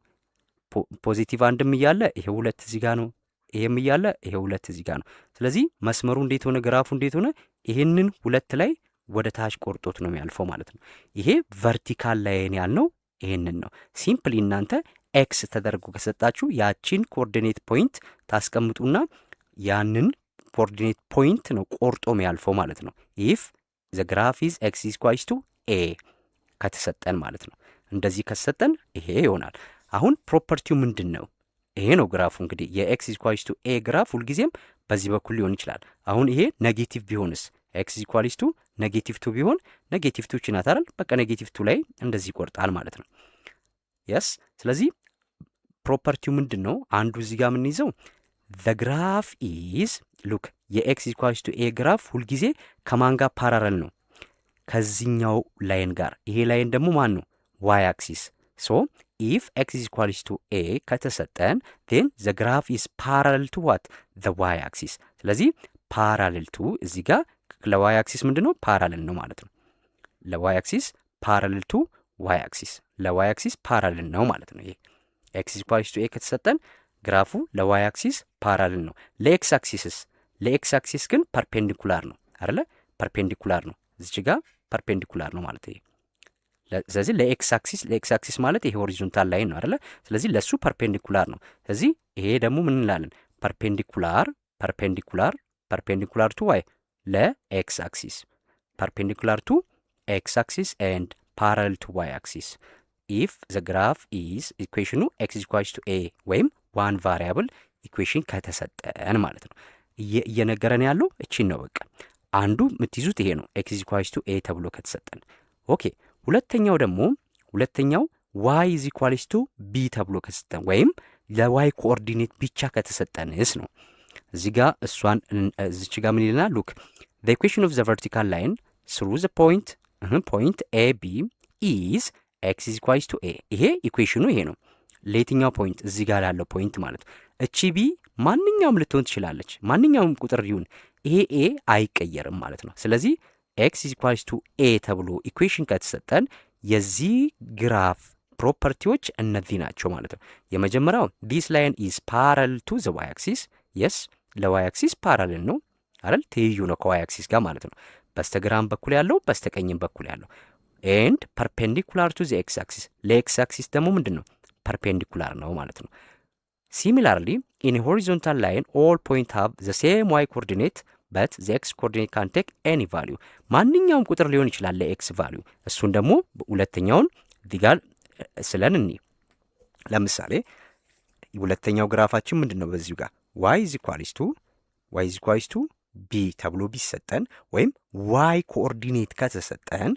ፖዚቲቭ 1ም እያለ ይሄው 2 እዚህ ጋር ነው። ይሄም እያለ ይሄው 2 እዚህ ጋር ነው። ስለዚህ መስመሩ እንዴት ሆነ? ግራፉ እንዴት ሆነ? ይሄንን 2 ላይ ወደ ታች ቆርጦት ነው የሚያልፈው ማለት ነው። ይሄ ቨርቲካል ላይን ያልነው ይሄንን ነው። ሲምፕሊ እናንተ ኤክስ ተደርጎ ከሰጣችሁ ያቺን ኮኦርዲኔት ፖይንት ታስቀምጡና ያንን ኮኦርዲኔት ፖይንት ነው ቆርጦ የሚያልፈው ማለት ነው። ኢፍ ዘ ግራፍ ኢዝ ኤክስ ኢዝ ኢኳልስ ቱ ኤ ከተሰጠን ማለት ነው። እንደዚህ ከተሰጠን ይሄ ይሆናል። አሁን ፕሮፐርቲው ምንድን ነው? ይሄ ነው ግራፉ። እንግዲህ የኤክስ ኢዝ ኢኳልስ ቱ ኤ ግራፍ ሁልጊዜም በዚህ በኩል ሊሆን ይችላል። አሁን ይሄ ኔጌቲቭ ቢሆንስ ኤክስ ኢኳልስ ቱ ኔጌቲቭ 2 ቢሆን ኔጌቲቭ 2 ችናት አይደል? በቃ ኔጌቲቭ 2 ላይ እንደዚህ ይቆርጣል ማለት ነው። የስ ስለዚህ ፕሮፐርቲው ምንድን ነው? አንዱ እዚህ ጋር የምንይዘው the graph is look የኤክስ ኢኳልስ ቱ ኤ ግራፍ ሁልጊዜ ከማን ጋር ፓራለል ነው? ከዚህኛው ላይን ጋር። ይሄ ላይን ደግሞ ማን ነው? ዋይ አክሲስ። ሶ ኢፍ ኤክስ ኢዝ ኢኳልስ ቱ ኤ ከተሰጠን ዜን ዘ ግራፍ ኢዝ ፓራለል ቱ ዋት ዘ ዋይ አክሲስ። ስለዚህ ፓራለል ቱ እዚህ ጋር ለዋይ አክሲስ ምንድን ነው? ፓራለል ነው ማለት ነው። ለዋይ አክሲስ ፓራለል ቱ ዋይ አክሲስ፣ ለዋይ አክሲስ ፓራለል ነው ማለት ነው። ይሄ ኤክስ ኢዝ ኢኳልስ ቱ ኤ ከተሰጠን ግራፉ ለዋይ አክሲስ ፓራለል ነው። ለኤክስ አክሲስስ? ለኤክስ አክሲስ ግን ፐርፔንዲኩላር ነው አይደለ? ፐርፔንዲኩላር ነው። እዚች ጋር ፐርፔንዲኩላር ነው ማለት ይሄ። ስለዚህ ለኤክስ አክሲስ ማለት ይሄ ሆሪዞንታል ላይን ነው አይደለ? ስለዚህ ለሱ ፐርፔንዲኩላር ነው። ስለዚህ ይሄ ደግሞ ምን እንላለን? ፐርፔንዲኩላር ቱ ዋይ ለኤክስ አክሲስ፣ ፐርፔንዲኩላር ቱ ኤክስ አክሲስ ኤንድ ፓራለል ቱ ዋይ አክሲስ ኢፍ ዘ ግራፍ ኢዝ ኢኩዌሽኑ ኤክስ ኢኳልስ ቱ ኤ ወይም ዋን ቫሪያብል ኢኩዌሽን ከተሰጠን ማለት ነው። እየነገረን ያለው እቺን ነው። በቃ አንዱ የምትይዙት ይሄ ነው፣ ኤክስ ኢኳልስ ቱ ኤ ተብሎ ከተሰጠን። ኦኬ ሁለተኛው ዋይ ኢዝ ኢኳልስ ቱ ቢ ተብሎ ከተሰጠን ወይም ለዋይ ኮኦርዲኔት ብቻ ከተሰጠንስ ነው። እዚህ ጋር እሷን እዚች ጋር ምን ይለናል? ሉክ the equation of the vertical line through the point AB is x is equals to a። ይሄ ኢኩዌሽኑ ይሄ ነው። ለየትኛው ፖይንት? እዚህ ጋር ላለው ፖይንት ማለት ነው። እቺ ቢ ማንኛውም ልትሆን ትችላለች፣ ማንኛውም ቁጥር ይሁን፣ ይሄ ኤ አይቀየርም ማለት ነው። ስለዚህ ኤክስ ኢዝ ኢኳልስ ቱ ኤ ተብሎ ኢኩዌሽን ከተሰጠን የዚህ ግራፍ ፕሮፐርቲዎች እነዚህ ናቸው ማለት ነው። የመጀመሪያው ዲስ ላይን ኢዝ ፓራለል ቱ ዘ ዋይ አክሲስ። የስ ለዋይ አክሲስ ፓራለል ነው አይደል? ትይዩ ነው ከዋይ አክሲስ ጋር ማለት ነው። በስተግራም በኩል ያለው በስተቀኝም በኩል ያለው ኤንድ ፐርፔንዲኩላር ቱ ዘ ኤክስ አክሲስ። ለኤክስ አክሲስ ደግሞ ምንድን ነው? ፐርፔንዲኩላር ነው ማለት ነው። ሲሚላርሊ ኢን ሆሪዞንታል ላይን ኦል ፖይንት ሃቭ ዘ ሴም ዋይ ኮኦርዲኔት በት ዘ ኤክስ ኮኦርዲኔት ካን ቴክ ኤኒ ቫሊዩ። ማንኛውም ቁጥር ሊሆን ይችላል ለኤክስ ቫሊዩ። እሱን ደግሞ ሁለተኛውን ዲጋል ስለን እኒ ለምሳሌ ሁለተኛው ግራፋችን ምንድን ነው? በዚሁ ጋር ዋይ ኢዝ ኢኳልስ ቱ ቢ ተብሎ ቢሰጠን ወይም ዋይ ኮኦርዲኔት ከተሰጠን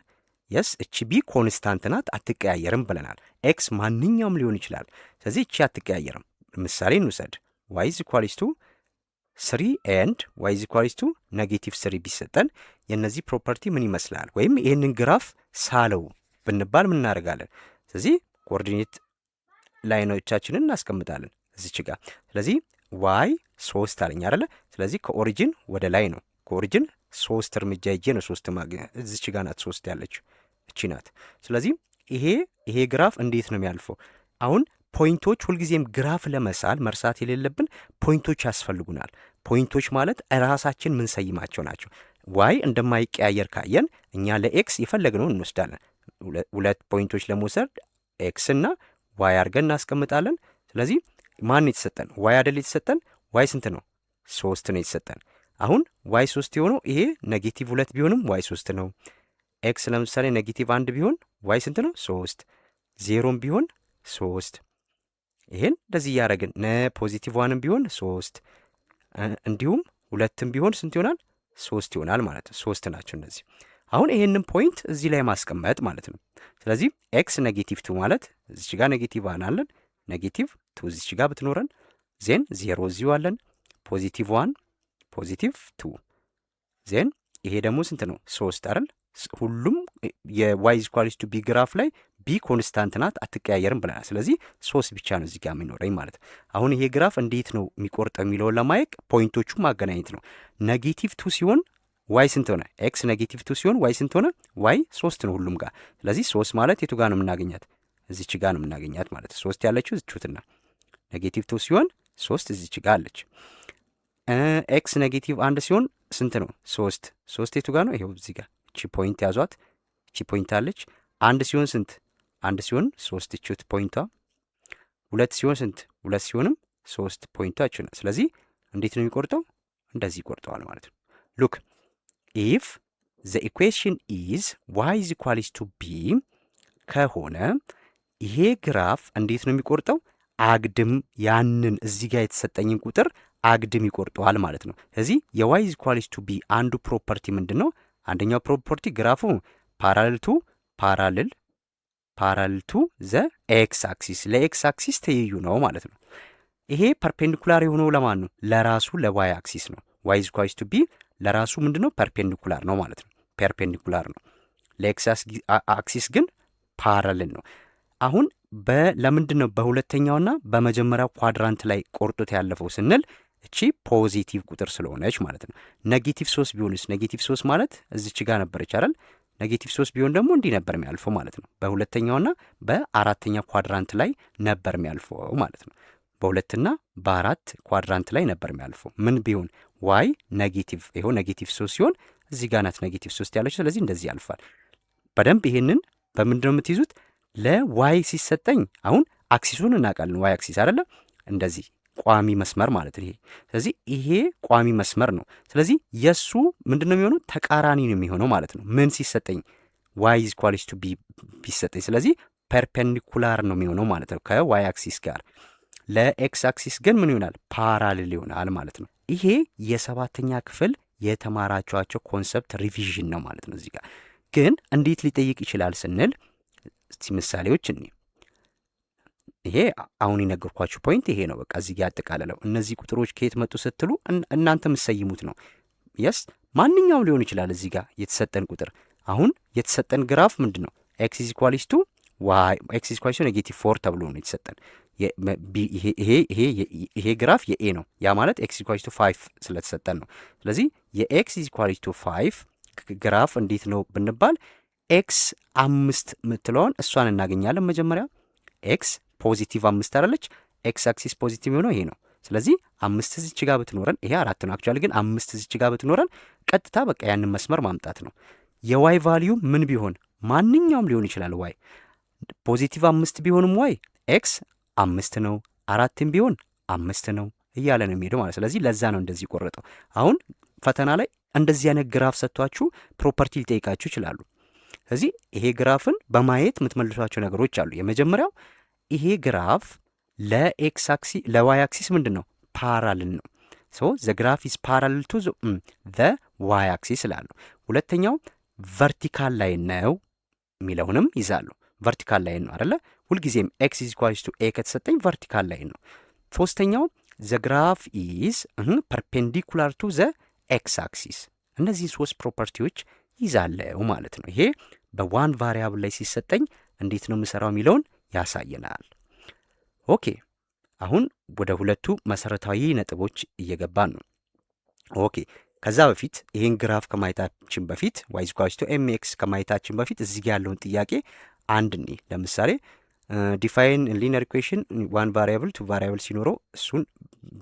የስ እቺ ቢ ኮንስታንት ናት፣ አትቀያየርም ብለናል። ኤክስ ማንኛውም ሊሆን ይችላል። ስለዚህ እቺ አትቀያየርም። ምሳሌ እንውሰድ። ዋይ ኢዝ ኢኳልስ ቱ 3 ኤንድ ዋይ ኢዝ ኢኳልስ ቱ ኔጌቲቭ 3 ቢሰጠን የእነዚህ ፕሮፐርቲ ምን ይመስላል? ወይም ይህንን ግራፍ ሳለው ብንባል ምን እናደርጋለን? ስለዚህ ኮኦርዲኔት ላይኖቻችንን እናስቀምጣለን እዚች ጋር። ስለዚህ ዋይ 3 አለኝ አይደለ? ስለዚህ ከኦሪጂን ወደ ላይ ነው። ከኦሪጂን 3 እርምጃ ሄጄ ነው 3 ማግኘት። እዚች ጋር ናት 3 ያለች እቺ ናት። ስለዚህ ይሄ ግራፍ እንዴት ነው የሚያልፈው? አሁን ፖይንቶች ሁልጊዜም ግራፍ ለመሳል መርሳት የሌለብን ፖይንቶች ያስፈልጉናል። ፖይንቶች ማለት ራሳችን ምንሰይማቸው ናቸው። ዋይ እንደማይቀያየር ካየን እኛ ለኤክስ የፈለግነውን እንወስዳለን። ሁለት ፖይንቶች ለመውሰድ ኤክስ እና ዋይ አድርገን እናስቀምጣለን። ስለዚህ ማን የተሰጠን? ዋይ አይደል የተሰጠን? ዋይ ስንት ነው? 3 ነው የተሰጠን። አሁን ዋይ 3 የሆነው ይሄ ኔጌቲቭ 2 ቢሆንም ዋይ 3 ነው። ኤክስ ለምሳሌ ኔጌቲቭ 1 ቢሆን ዋይ ስንት ነው? 3። ዜሮም ቢሆን 3። ይሄን እንደዚህ እያደረግን ፖዚቲቭ 1ም ቢሆን 3 እንዲሁም 2ም ቢሆን ስንት ይሆናል? 3 ይሆናል ማለት ነው። 3 ናቸው እነዚህ። አሁን ይሄንን ፖይንት እዚህ ላይ ማስቀመጥ ማለት ነው። ስለዚህ ኤክስ ኔጌቲቭ 2 ማለት እዚች ጋር ኔጌቲቭ 1 አለን፣ ኔጌቲቭ 2 እዚች ጋር ብትኖረን ዜን 0 እዚሁ አለን፣ ፖዚቲቭ 1 ፖዚቲቭ 2 ዜን ይሄ ደግሞ ስንት ነው? 3 አይደል? ሁሉም የዋይ ኢዝ ኢኳልስ ቱ ቢ ግራፍ ላይ ቢ ኮንስታንት ናት፣ አትቀያየርም ብለናል። ስለዚህ 3 ብቻ ነው እዚህ ጋር የሚኖረኝ ማለት ነው። አሁን ይሄ ግራፍ እንዴት ነው የሚቆርጠው የሚለውን ለማየት ፖይንቶቹ ማገናኘት ነው። ኔጌቲቭ 2 ሲሆን ዋይ ስንት ሆነ? ኤክስ ኔጌቲቭ 2 ሲሆን ዋይ ስንት ሆነ? ዋይ 3 ነው ሁሉም ጋር። ስለዚህ 3 ማለት የቱ ጋር ነው የምናገኛት? እዚች ጋር ነው የምናገኛት ማለት ነው። 3 ያለችው እዚችሁትና ኔጌቲቭ 2 ሲሆን 3 እዚች ጋር አለች። ኤክስ ኔጌቲቭ 1 ሲሆን ስንት ነው? 3 የቱ ጋር ነው? ይሄው እዚህ ጋር እቺ ፖይንት ያዟት። እቺ ፖይንት አለች። 1 ሲሆን ስንት? 1 ሲሆን 3 እቺት ፖይንቷ። 2 ሲሆን ስንት? 2 ሲሆንም 3 ፖይንቷ እቺ ነው። ስለዚህ እንዴት ነው የሚቆርጠው? እንደዚህ ይቆርጠዋል ማለት ነው። ሉክ ኢፍ ዘ ኢኩዌሽን ኢዝ ዋይ ኢዝ ኢኳልስ ቱ ቢ ከሆነ ይሄ ግራፍ እንዴት ነው የሚቆርጠው? አግድም ያንን እዚህ ጋር የተሰጠኝን ቁጥር አግድም ይቆርጠዋል ማለት ነው። ስለዚህ የዋይ ኢዝ ኢኳልስ ቱ ቢ አንዱ ፕሮፐርቲ ምንድን ነው? አንደኛው ፕሮፐርቲ ግራፉ ፓራሌል ቱ ዘ ኤክስ አክሲስ ለኤክስ አክሲስ ትይዩ ነው ማለት ነው። ይሄ ፐርፔንዲኩላር የሆነው ለማን ነው? ለራሱ ለዋይ አክሲስ ነው። ዋይ ኢዝ ኢኳልስ ቱ ቢ ለራሱ ምንድነው? ፐርፔንዲኩላር ነው ማለት ነው። ፐርፔንዲኩላር ነው። ለኤክስ አክሲስ ግን ፓራሌል ነው። አሁን ለምንድን ነው በሁለተኛውና በመጀመሪያው ኳድራንት ላይ ቆርጦት ያለፈው ስንል እቺ ፖዚቲቭ ቁጥር ስለሆነች ማለት ነው። ኔጌቲቭ 3 ቢሆንስ? ኔጌቲቭ 3 ማለት እዚች ጋር ነበረች አይደል? ኔጌቲቭ 3 ቢሆን ደግሞ እንዲህ ነበር የሚያልፈው ማለት ነው። በሁለተኛውና በአራተኛ ኳድራንት ላይ ነበር የሚያልፈው ማለት ነው። በሁለትና በአራት ኳድራንት ላይ ነበር የሚያልፈው። ምን ቢሆን? ዋይ ኔጌቲቭ፣ ይኸው ኔጌቲቭ 3 ሲሆን እዚህ ጋር ናት ኔጌቲቭ 3 ያለች። ስለዚህ እንደዚህ ያልፋል። በደንብ ይሄንን በምንድን ነው የምትይዙት? ለዋይ ሲሰጠኝ አሁን አክሲሱን እናውቃለን። ዋይ አክሲስ አይደለ? እንደዚህ ቋሚ መስመር ማለት ነው ይሄ። ስለዚህ ይሄ ቋሚ መስመር ነው። ስለዚህ የሱ ምንድን ነው የሚሆነው? ተቃራኒ ነው የሚሆነው ማለት ነው። ምን ሲሰጠኝ? ዋይ ኢዝ ኢኳልስ ቱ ቢ ቢሰጠኝ፣ ስለዚህ ፐርፔንዲኩላር ነው የሚሆነው ማለት ነው ከዋይ አክሲስ ጋር። ለኤክስ አክሲስ ግን ምን ይሆናል? ፓራሌል ይሆናል ማለት ነው። ይሄ የሰባተኛ ክፍል የተማራችኋቸው ኮንሰፕት ሪቪዥን ነው ማለት ነው። እዚህ ጋር ግን እንዴት ሊጠይቅ ይችላል ስንል እስቲ ምሳሌዎች እኔ ይሄ አሁን የነገርኳችሁ ፖይንት ይሄ ነው። በቃ እዚህ ጋር ያጠቃለለው። እነዚህ ቁጥሮች ከየት መጡ ስትሉ እናንተ የምትሰይሙት ነው። የስ ማንኛውም ሊሆን ይችላል። እዚህ ጋር የተሰጠን ቁጥር አሁን የተሰጠን ግራፍ ምንድን ነው? ኤክስ ኢዝ ኢኳልስ ቱ ዋይ፣ ኤክስ ኢዝ ኢኳልስ ቱ ኔጌቲቭ 4 ተብሎ ነው የተሰጠን። ይሄ ግራፍ የኤ ነው። ያ ማለት ኤክስ ኢዝ ኢኳልስ ቱ 5 ስለተሰጠን ነው። ስለዚህ የኤክስ ኢዝ ኢኳልስ ቱ 5 ግራፍ እንዴት ነው ብንባል ኤክስ 5 የምትለውን እሷን እናገኛለን። መጀመሪያ ኤክስ ፖዚቲቭ 5 አይደለች? ኤክስ አክሲስ ፖዚቲቭ የሆነው ይሄ ነው። ስለዚህ 5 እዚች ጋር ብትኖረን፣ ይሄ 4 ነው አክቹዋሊ፣ ግን 5 እዚች ጋር ብትኖረን ቀጥታ በቃ ያንን መስመር ማምጣት ነው። የዋይ ቫልዩ ምን ቢሆን ማንኛውም ሊሆን ይችላል። ዋይ ፖዚቲቭ 5 ቢሆንም ዋይ ኤክስ 5 ነው፣ 4ም ቢሆን 5 ነው እያለ ነው የሚሄደው ማለት። ስለዚህ ለዛ ነው እንደዚህ ቆረጠው። አሁን ፈተና ላይ እንደዚህ አይነት ግራፍ ሰጥቷችሁ ፕሮፐርቲ ሊጠይቃችሁ ይችላሉ። ስለዚህ ይሄ ግራፍን በማየት የምትመልሷቸው ነገሮች አሉ። የመጀመሪያው ይሄ ግራፍ ለኤክስ አክሲስ ለዋይ አክሲስ ምንድን ነው? ፓራሌል ነው። ሶ ዘ ግራፍ ኢዝ ፓራሌል ቱ ዘ ዋይ አክሲስ ስላሉ። ሁለተኛው ቨርቲካል ላይ ነው የሚለውንም ይዛሉ። ቨርቲካል ላይ ነው አይደለ? ሁልጊዜም ኤክስ ኢዝ ኢኳልስ ቱ ኤ ከተሰጠኝ ቨርቲካል ላይ ነው። ሶስተኛው ዘ ግራፍ ኢዝ ፐርፔንዲኩላር ቱ ዘ ኤክስ አክሲስ። እነዚህ ሶስት ፕሮፐርቲዎች ይዛለው ማለት ነው። ይሄ በዋን ቫሪያብል ላይ ሲሰጠኝ እንዴት ነው የምሰራው የሚለውን ያሳየናል። ኦኬ አሁን ወደ ሁለቱ መሰረታዊ ነጥቦች እየገባን ነው። ኦኬ ከዛ በፊት ይሄን ግራፍ ከማየታችን በፊት ዋይ ኢዝ ኢኳልስ ቱ ኤም ኤክስ ከማየታችን በፊት እዚህ ጋር ያለውን ጥያቄ አንድ እኔ ለምሳሌ ዲፋይን ሊኒየር ኢኩዌሽን ዋን ቫሪያብል ቱ ቫሪያብል ሲኖረው እሱን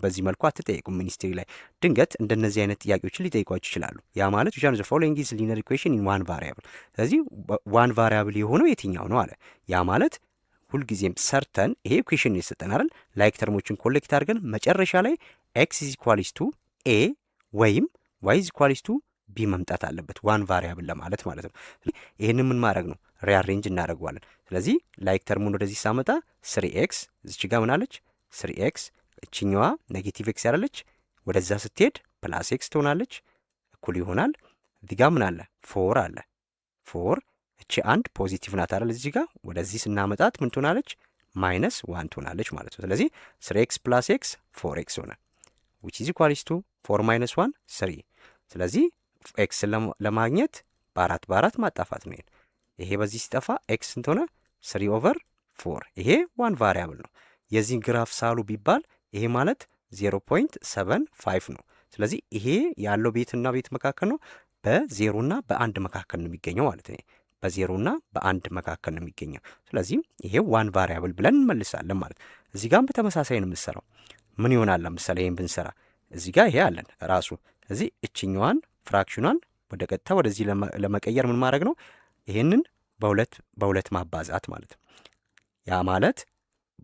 በዚህ መልኩ አትጠይቁም። ሚኒስትሪ ላይ ድንገት እንደነዚህ አይነት ጥያቄዎችን ሊጠይቋችሁ ይችላሉ። ያ ማለት which one of the following is linear equation in one variable። ስለዚህ ዋን ቫሪያብል የሆነው የትኛው ነው አለ። ያ ማለት ሁልጊዜም ሰርተን ይሄ ኢኩዌሽን ይሰጠን አይደል? ላይክ ተርሞችን ኮሌክት አድርገን መጨረሻ ላይ ኤክስ ኢዝ ኢኳልስ ቱ ኤ ወይም ዋይ ኢዝ ኢኳልስ ቱ ቢ መምጣት አለበት ዋን ቫሪያብል ለማለት ማለት ነው። ይህንን ምን ማድረግ ነው? ሪአሬንጅ እናደርገዋለን። ስለዚህ ላይክ ተርሙን ወደዚህ ሳመጣ 3ኤክስ እዚች ጋር ምን አለች? 3ኤክስ እችኛዋ ኔጌቲቭ ኤክስ ያለች ወደዛ ስትሄድ ፕላስ ኤክስ ትሆናለች፣ እኩል ይሆናል። እዚህ ጋር ምን አለ? 4 አለ። 4 እቺ አንድ ፖዚቲቭ ናት አይደል? እዚህ ጋር ወደዚህ ስናመጣት ምን ትሆናለች? ማይነስ 1 ትሆናለች ማለት ነው። ስለዚህ 3ኤክስ ፕላስ ኤክስ 4ኤክስ ሆነ which is equals to 4 minus 1 3። ስለዚህ ኤክስ ለማግኘት በአራት ማጣፋት ነው። ይሄ በዚህ ሲጠፋ ኤክስ ስንት ሆነ? 3/4። ይሄ ዋን ቫሪያብል ነው። የዚህ ግራፍ ሳሉ ቢባል ይሄ ማለት 0.75 ነው። ስለዚህ ይሄ ያለው ቤትና ቤት መካከል ነው። በዜሮና በአንድ መካከል ነው የሚገኘው ማለት ነው። በዜሮና በአንድ መካከል ነው የሚገኘው። ስለዚህ ይሄ ዋን ቫሪያብል ብለን እንመልሳለን ማለት። እዚህ ጋርም በተመሳሳይ ነው የምንሰራው። ምን ይሆናል? ለምሳሌ ይሄን ብንሰራ እዚህ ጋር ይሄ አለን ራሱ። ስለዚህ እችኛዋን ፍራክሽኗን ወደ ቀጥታ ወደዚህ ለመቀየር ምን ማድረግ ነው? ይሄንን በሁለት ማባዛት ማለት ነው። ያ ማለት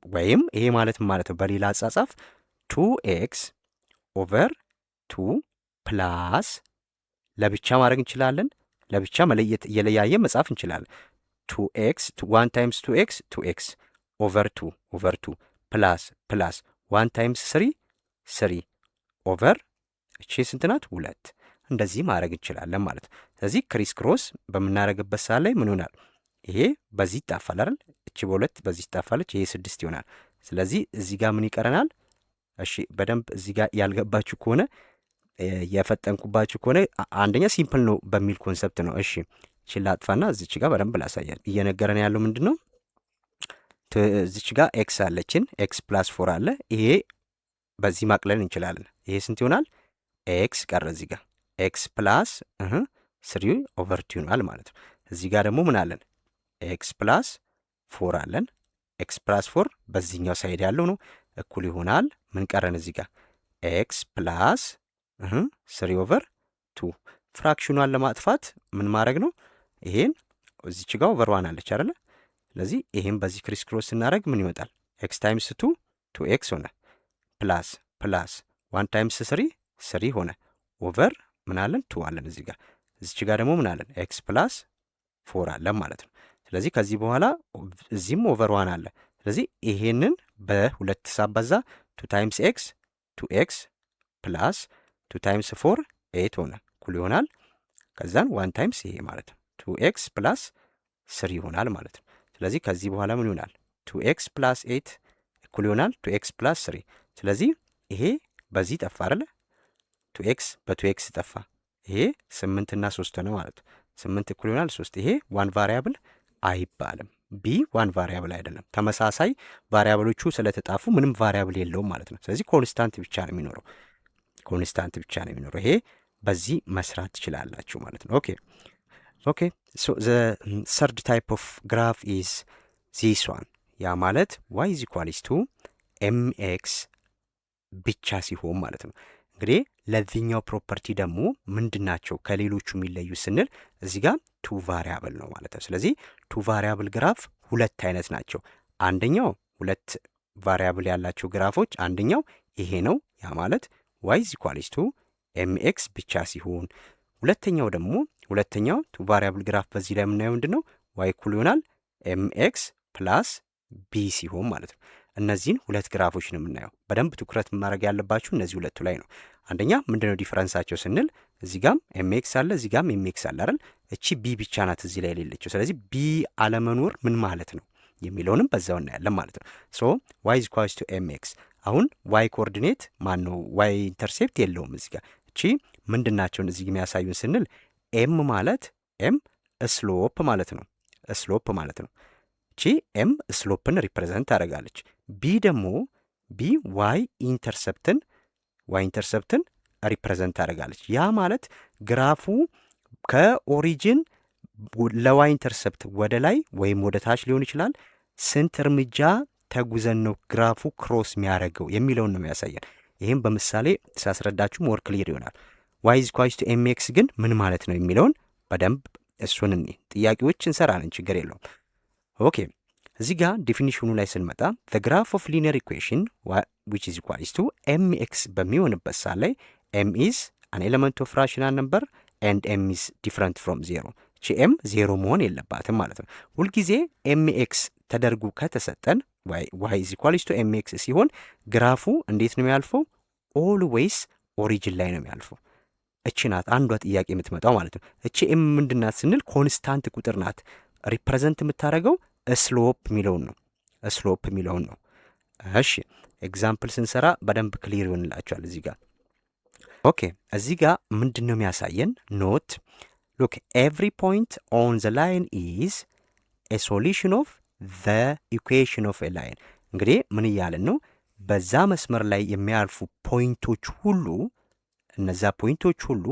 ወይም ይሄ ማለት ማለት ነው በሌላ አጻጻፍ 2x ኦቨር 2 ፕላስ ለብቻ ማድረግ እንችላለን። ለብቻ መለየት እየለያየ መጻፍ እንችላለን። 2x 1 ታይምስ 2x 2x ኦቨር 2 ፕላስ 1 ታይምስ 3 3 ኦቨር እቺ ስንት ናት? 2 እንደዚህ ማድረግ እንችላለን ማለት ነው። ስለዚህ ክሪስ ክሮስ በምናደርግበት ሰዓት ላይ ምን ይሆናል? ይሄ በዚህ ይጣፋል አይደል? እቺ በ2 በዚህ ይጣፋለች፣ ይሄ 6 ይሆናል። ስለዚህ እዚህ ጋር ምን ይቀረናል? እሺ በደንብ እዚህ ጋር ያልገባችሁ ከሆነ የፈጠንኩባችሁ ከሆነ አንደኛ ሲምፕል ነው በሚል ኮንሰፕት ነው። እሺ እቺን ላጥፋና እዚች ጋር በደንብ ላሳያል። እየነገረን ያለው ምንድን ነው? እዚች ጋር ኤክስ አለችን፣ ኤክስ ፕላስ 4 አለ። ይሄ በዚህ ማቅለል እንችላለን። ይሄ ስንት ይሆናል? ኤክስ ቀረ እዚህ ጋር ኤክስ ፕላስ 3 ኦቨር 2 ይሆናል ማለት ነው። እዚህ ጋር ደግሞ ምን አለን? ኤክስ ፕላስ 4 አለን። ኤክስ ፕላስ 4 በዚህኛው ሳይድ ያለው ነው እኩል ይሆናል። ምን ቀረን እዚህ ጋር? ኤክስ ፕላስ 3 ኦቨር 2። ፍራክሽኗን ለማጥፋት ምን ማድረግ ነው? ይሄን እዚች ጋር ኦቨር 1 አለች አይደለ? ስለዚህ ይሄን በዚህ ክሪስ ክሮስ ስናደርግ ምን ይመጣል? ኤክስ ታይምስ 2 ኤክስ ሆነ፣ ፕላስ ፕላስ 1 ታይምስ 3 ሆነ፣ ኦቨር ምን አለን? 2 አለን እዚህ ጋር። እዚች ጋር ደግሞ ምን አለን? ኤክስ ፕላስ 4 አለን ማለት ነው። ስለዚህ ከዚህ በኋላ እዚህም ኦቨር 1 አለ። ስለዚህ ይሄንን በ2 ሳባዛ 2 ታይምስ ኤክስ 2ኤክስ ፕላስ 2 ታይምስ 4 8 ሆነ እኩል ይሆናል። ከዛን 1 ታይምስ ይሄ ማለት ነው 2ኤክስ ፕላስ 3 ይሆናል ማለት ነው። ስለዚህ ከዚህ በኋላ ምን ይሆናል? 2ኤክስ ፕላስ 8 እኩል ይሆናል 2ኤክስ ፕላስ 3። ስለዚህ ይሄ በዚህ ጠፋ አይደለ? 2ኤክስ በ2ኤክስ ጠፋ። ይሄ 8 እና 3 ነው ማለት ነው። 8 እኩል ይሆናል 3። ይሄ 1 ቫሪያብል አይባልም። ቢ 1 ቫሪያብል አይደለም። ተመሳሳይ ቫሪያብሎቹ ስለተጣፉ ምንም ቫሪያብል የለውም ማለት ነው። ስለዚህ ኮንስታንት ብቻ ነው የሚኖረው። ኮንስታንት ብቻ ነው የሚኖረው። ይሄ በዚህ መስራት ትችላላችሁ ማለት ነው። ኦኬ ሶ ዘ ሰርድ ታይፕ ኦፍ ግራፍ ኢዝ ዚስ ዋን። ያ ማለት ዋይ ኢዝ ኢኳልስ ቱ ኤምኤክስ ብቻ ሲሆን ማለት ነው። እንግዲህ ለዚህኛው ፕሮፐርቲ ደግሞ ምንድናቸው ከሌሎቹ የሚለዩ ስንል እዚህ ጋር 2 ቫሪያብል ነው ማለት ነው። ስለዚህ 2 ቫሪያብል ግራፍ 2 አይነት ናቸው። አንደኛው 2 ቫሪያብል ያላቸው ግራፎች አንደኛው ይሄ ነው። ያ ማለት ዋይ ኢዝ ኢኳልስ ቱ ኤምኤክስ ብቻ ሲሆን፣ ሁለተኛው 2 ቫሪያብል ግራፍ በዚህ ላይ የምናየው ምንድነው? ዋይ እኩል ይሆናል ኤምኤክስ ፕላስ ቢ ሲሆን ማለት ነው። እነዚህን 2 ግራፎች ነው የምናየው። በደንብ ትኩረት ማድረግ ያለባችሁ እነዚህ ሁለቱ ላይ ነው። አንደኛ ምንድነው ዲፈረንሳቸው ስንል እዚህ ጋም ኤምኤክስ አለ፣ እዚህ ጋም ኤምኤክስ አለ አይደል? እቺ ቢ ብቻ ናት እዚህ ላይ የሌለችው። ስለዚህ ቢ አለመኖር ምን ማለት ነው የሚለውንም በዛው እናያለን ማለት ነው። ሶ ዋይ ኢዝ ኢኳልስ ቱ ኤምኤክስ። አሁን ዋይ ኮኦርዲኔት ማን ነው? ዋይ ኢንተርሴፕት የለውም እዚህ ጋር። እቺ ምንድናቸውን እዚህ የሚያሳዩን ስንል ኤም ማለት ኤም ስሎፕ ማለት ነው። ስሎፕ ማለት ነው። እቺ ኤም ስሎፕን ሪፕሬዘንት ታደርጋለች። ቢ ደግሞ ቢ ዋይ ኢንተርሰፕትን ሪፕሬዘንት ታደርጋለች። ያ ማለት ግራፉ ከኦሪጂን ለዋይ ኢንተርሰፕት ወደ ላይ ወይም ወደ ታች ሊሆን ይችላል ስንት እርምጃ ተጉዘን ነው ግራፉ ክሮስ የሚያደርገው የሚለውን ነው የሚያሳየን። ይህም በምሳሌ ሳስረዳችሁ ሞር ክሊር ይሆናል። ዋይ ኢዝ ኢኳልስ ቱ ኤምኤክስ ግን ምን ማለት ነው የሚለውን በደንብ እሱን ጥያቄዎች እንሰራለን፣ ችግር የለውም። ኦኬ እዚህ ጋር ዴፊኒሽኑ ላይ ስንመጣ the graph of linear equation which is equals to mx በሚሆንበት ሰዓት ላይ m is an element of rational number and m is different from 0። እቺ m 0 መሆን የለባትም ማለት ነው። ሁልጊዜ mx ተደርጎ ከተሰጠን y is equals to mx ሲሆን ግራፉ እንዴት ነው የሚያልፈው? always ኦሪጂን ላይ ነው የሚያልፈው። እቺ ናት አንዷ ጥያቄ የምትመጣው ማለት ነው። እቺ m ምንድናት ስንል ኮንስታንት ቁጥር ናት። ሪፕሬዘንት የምታደርገው ስሎፕ የሚለውን ነው። እሺ ኤግዛምፕል ስንሰራ በደንብ ክሊር ይሆንላችኋል እዚህ ጋር። ኦኬ እዚህ ጋር ምንድን ነው የሚያሳየን? ኖት ሉክ ኤቭሪ ፖይንት ኦን ዘ ላይን ኢዝ ኤ ሶሉሽን ኦፍ ዘ ኢኩዌሽን ኦፍ ኤ ላይን። እንግዲህ ምን እያለን ነው? በዛ መስመር ላይ የሚያልፉ ፖይንቶች ሁሉ እነዛ ፖይንቶች ሁሉ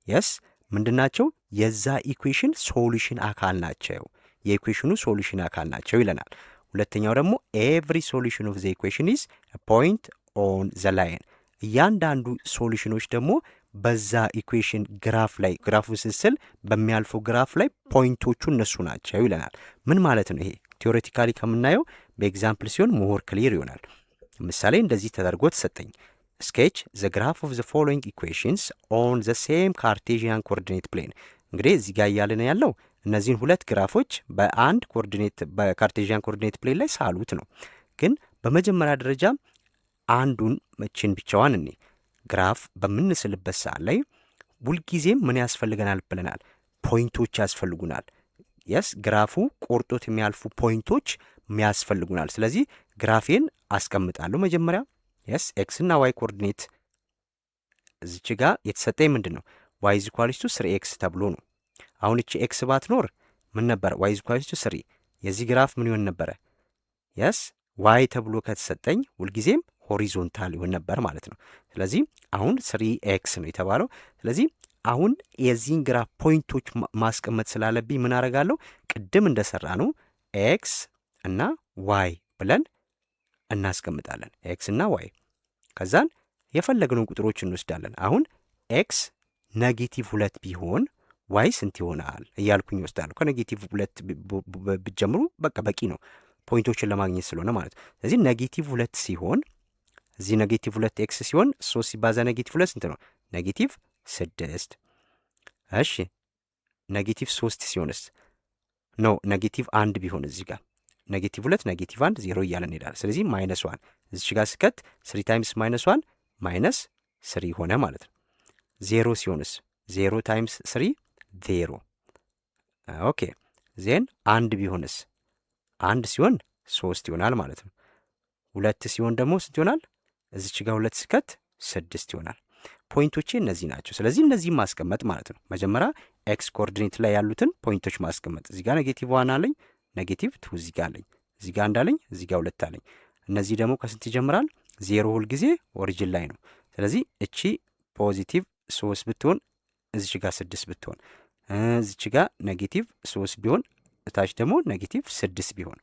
የስ ምንድናቸው? የዛ ኢኩዌሽን ሶሉሽን አካል ናቸው። የኢኩዌሽኑ ሶሉሽን አካል ናቸው ይለናል። ሁለተኛው ደግሞ ኤቭሪ ሶሉሽን ኦፍ ዘ ኢኩዌሽን ኢዝ ፖይንት ኦን ዘ ላይን። እያንዳንዱ ሶሉሽኖች ደግሞ በዛ ኢኩዌሽን ግራፍ ላይ ግራፉን ስስል በሚያልፈው ግራፍ ላይ ፖይንቶቹ እነሱ ናቸው ይለናል። ምን ማለት ነው ይሄ? ቲዎሬቲካሊ ከምናየው በኤግዛምፕል ሲሆን ሞር ክሊር ይሆናል። ምሳሌ እንደዚህ ተደርጎ ተሰጠኝ። ስኬች ዘ ግራፍ ኦፍ ዘ ፎሎዊንግ ኢኩዌሽንስ ኦን ዘ ሴም ካርቴዥያን ኮኦርዲኔት ፕሌን። እንግዲህ እዚህ ጋር እያለን ያለው እነዚህን ሁለት ግራፎች በአንድ ኮኦርዲኔት በካርቴዥያን ኮኦርዲኔት ፕሌን ላይ ሳሉት ነው። ግን በመጀመሪያ ደረጃ አንዱን መችን ብቻዋን እኔ ግራፍ በምንስልበት ሰዓት ላይ ሁልጊዜም ምን ያስፈልገናል ብለናል? ፖይንቶች ያስፈልጉናል። የስ ግራፉ ቆርጦት የሚያልፉ ፖይንቶች ያስፈልጉናል። ስለዚህ ግራፌን አስቀምጣለሁ መጀመሪያ። የስ ኤክስ እና ዋይ ኮኦርዲኔት እዚች ጋር የተሰጠኝ ምንድን ነው? ዋይ ኢዝ ኢኳልስ ቱ 3x ተብሎ ነው። አሁን እቺ ኤክስ ባትኖር ምን ነበር? ዋይ ኢዝ ኢኳልስ ቱ 3 የዚህ ግራፍ ምን ይሆን ነበረ? የስ ዋይ ተብሎ ከተሰጠኝ ሁልጊዜም ሆሪዞንታል ይሆን ነበር ማለት ነው። ስለዚህ አሁን 3x ነው የተባለው። ስለዚህ አሁን የዚህን ግራፍ ፖይንቶች ማስቀመጥ ስላለብኝ ምን አደርጋለሁ? ቅድም እንደሰራ ነው ኤክስ እና ዋይ ብለን እናስቀምጣለን። ኤክስ እና ዋይ ከዛን የፈለግነውን ቁጥሮች እንወስዳለን። አሁን ኤክስ -2 ቢሆን ዋይ ስንት ይሆናል እያልኩኝ ይወስዳለሁ። ከ-2 ብትጀምሩ በቂ ነው ፖይንቶችን ለማግኘት ስለሆነ ማለት ነው። ስለዚህ -2 ሲሆን እዚህ -2 ኤክስ ሲሆን 3 ሲባዛ -2 ስንት ነው? -6። እሺ -3 ሲሆንስ ነው -1 ቢሆን እዚህ ጋር -2 -1 0 እያለን እንሄዳለን። ስለዚህ -1 እዚች ጋር ስከት 3 ታይምስ -1 -3 ሆነ ማለት ነው። 0 ሲሆንስ 0 ታይምስ 3 0። ኦኬ ዜን 1 ቢሆንስ 1 ሲሆን 3 ይሆናል ማለት ነው። 2 ሲሆን ደግሞ ስንት ይሆናል? እዚች ጋር 2 ስከት 6 ይሆናል። ፖይንቶቼ እነዚህ ናቸው። ስለዚህ እነዚህም ማስቀመጥ ማለት ነው። መጀመሪያ ኤክስ ኮኦርዲኔት ላይ ያሉትን ፖይንቶች ማስቀመጥ። እዚህ ጋር -1 አለኝ፣ -2 እዚህ ጋር አለኝ፣ እዚህ ጋር 1 አለኝ፣ እዚህ ጋር 2 አለኝ። እነዚህ ደግሞ ከስንት ይጀምራል? 0 ሁል ጊዜ ኦሪጅን ላይ ነው። ስለዚህ እቺ +3 ብትሆን እዚች ጋር 6 ብትሆን እዚች ጋር -3 ቢሆን እታች ደግሞ -6 ቢሆን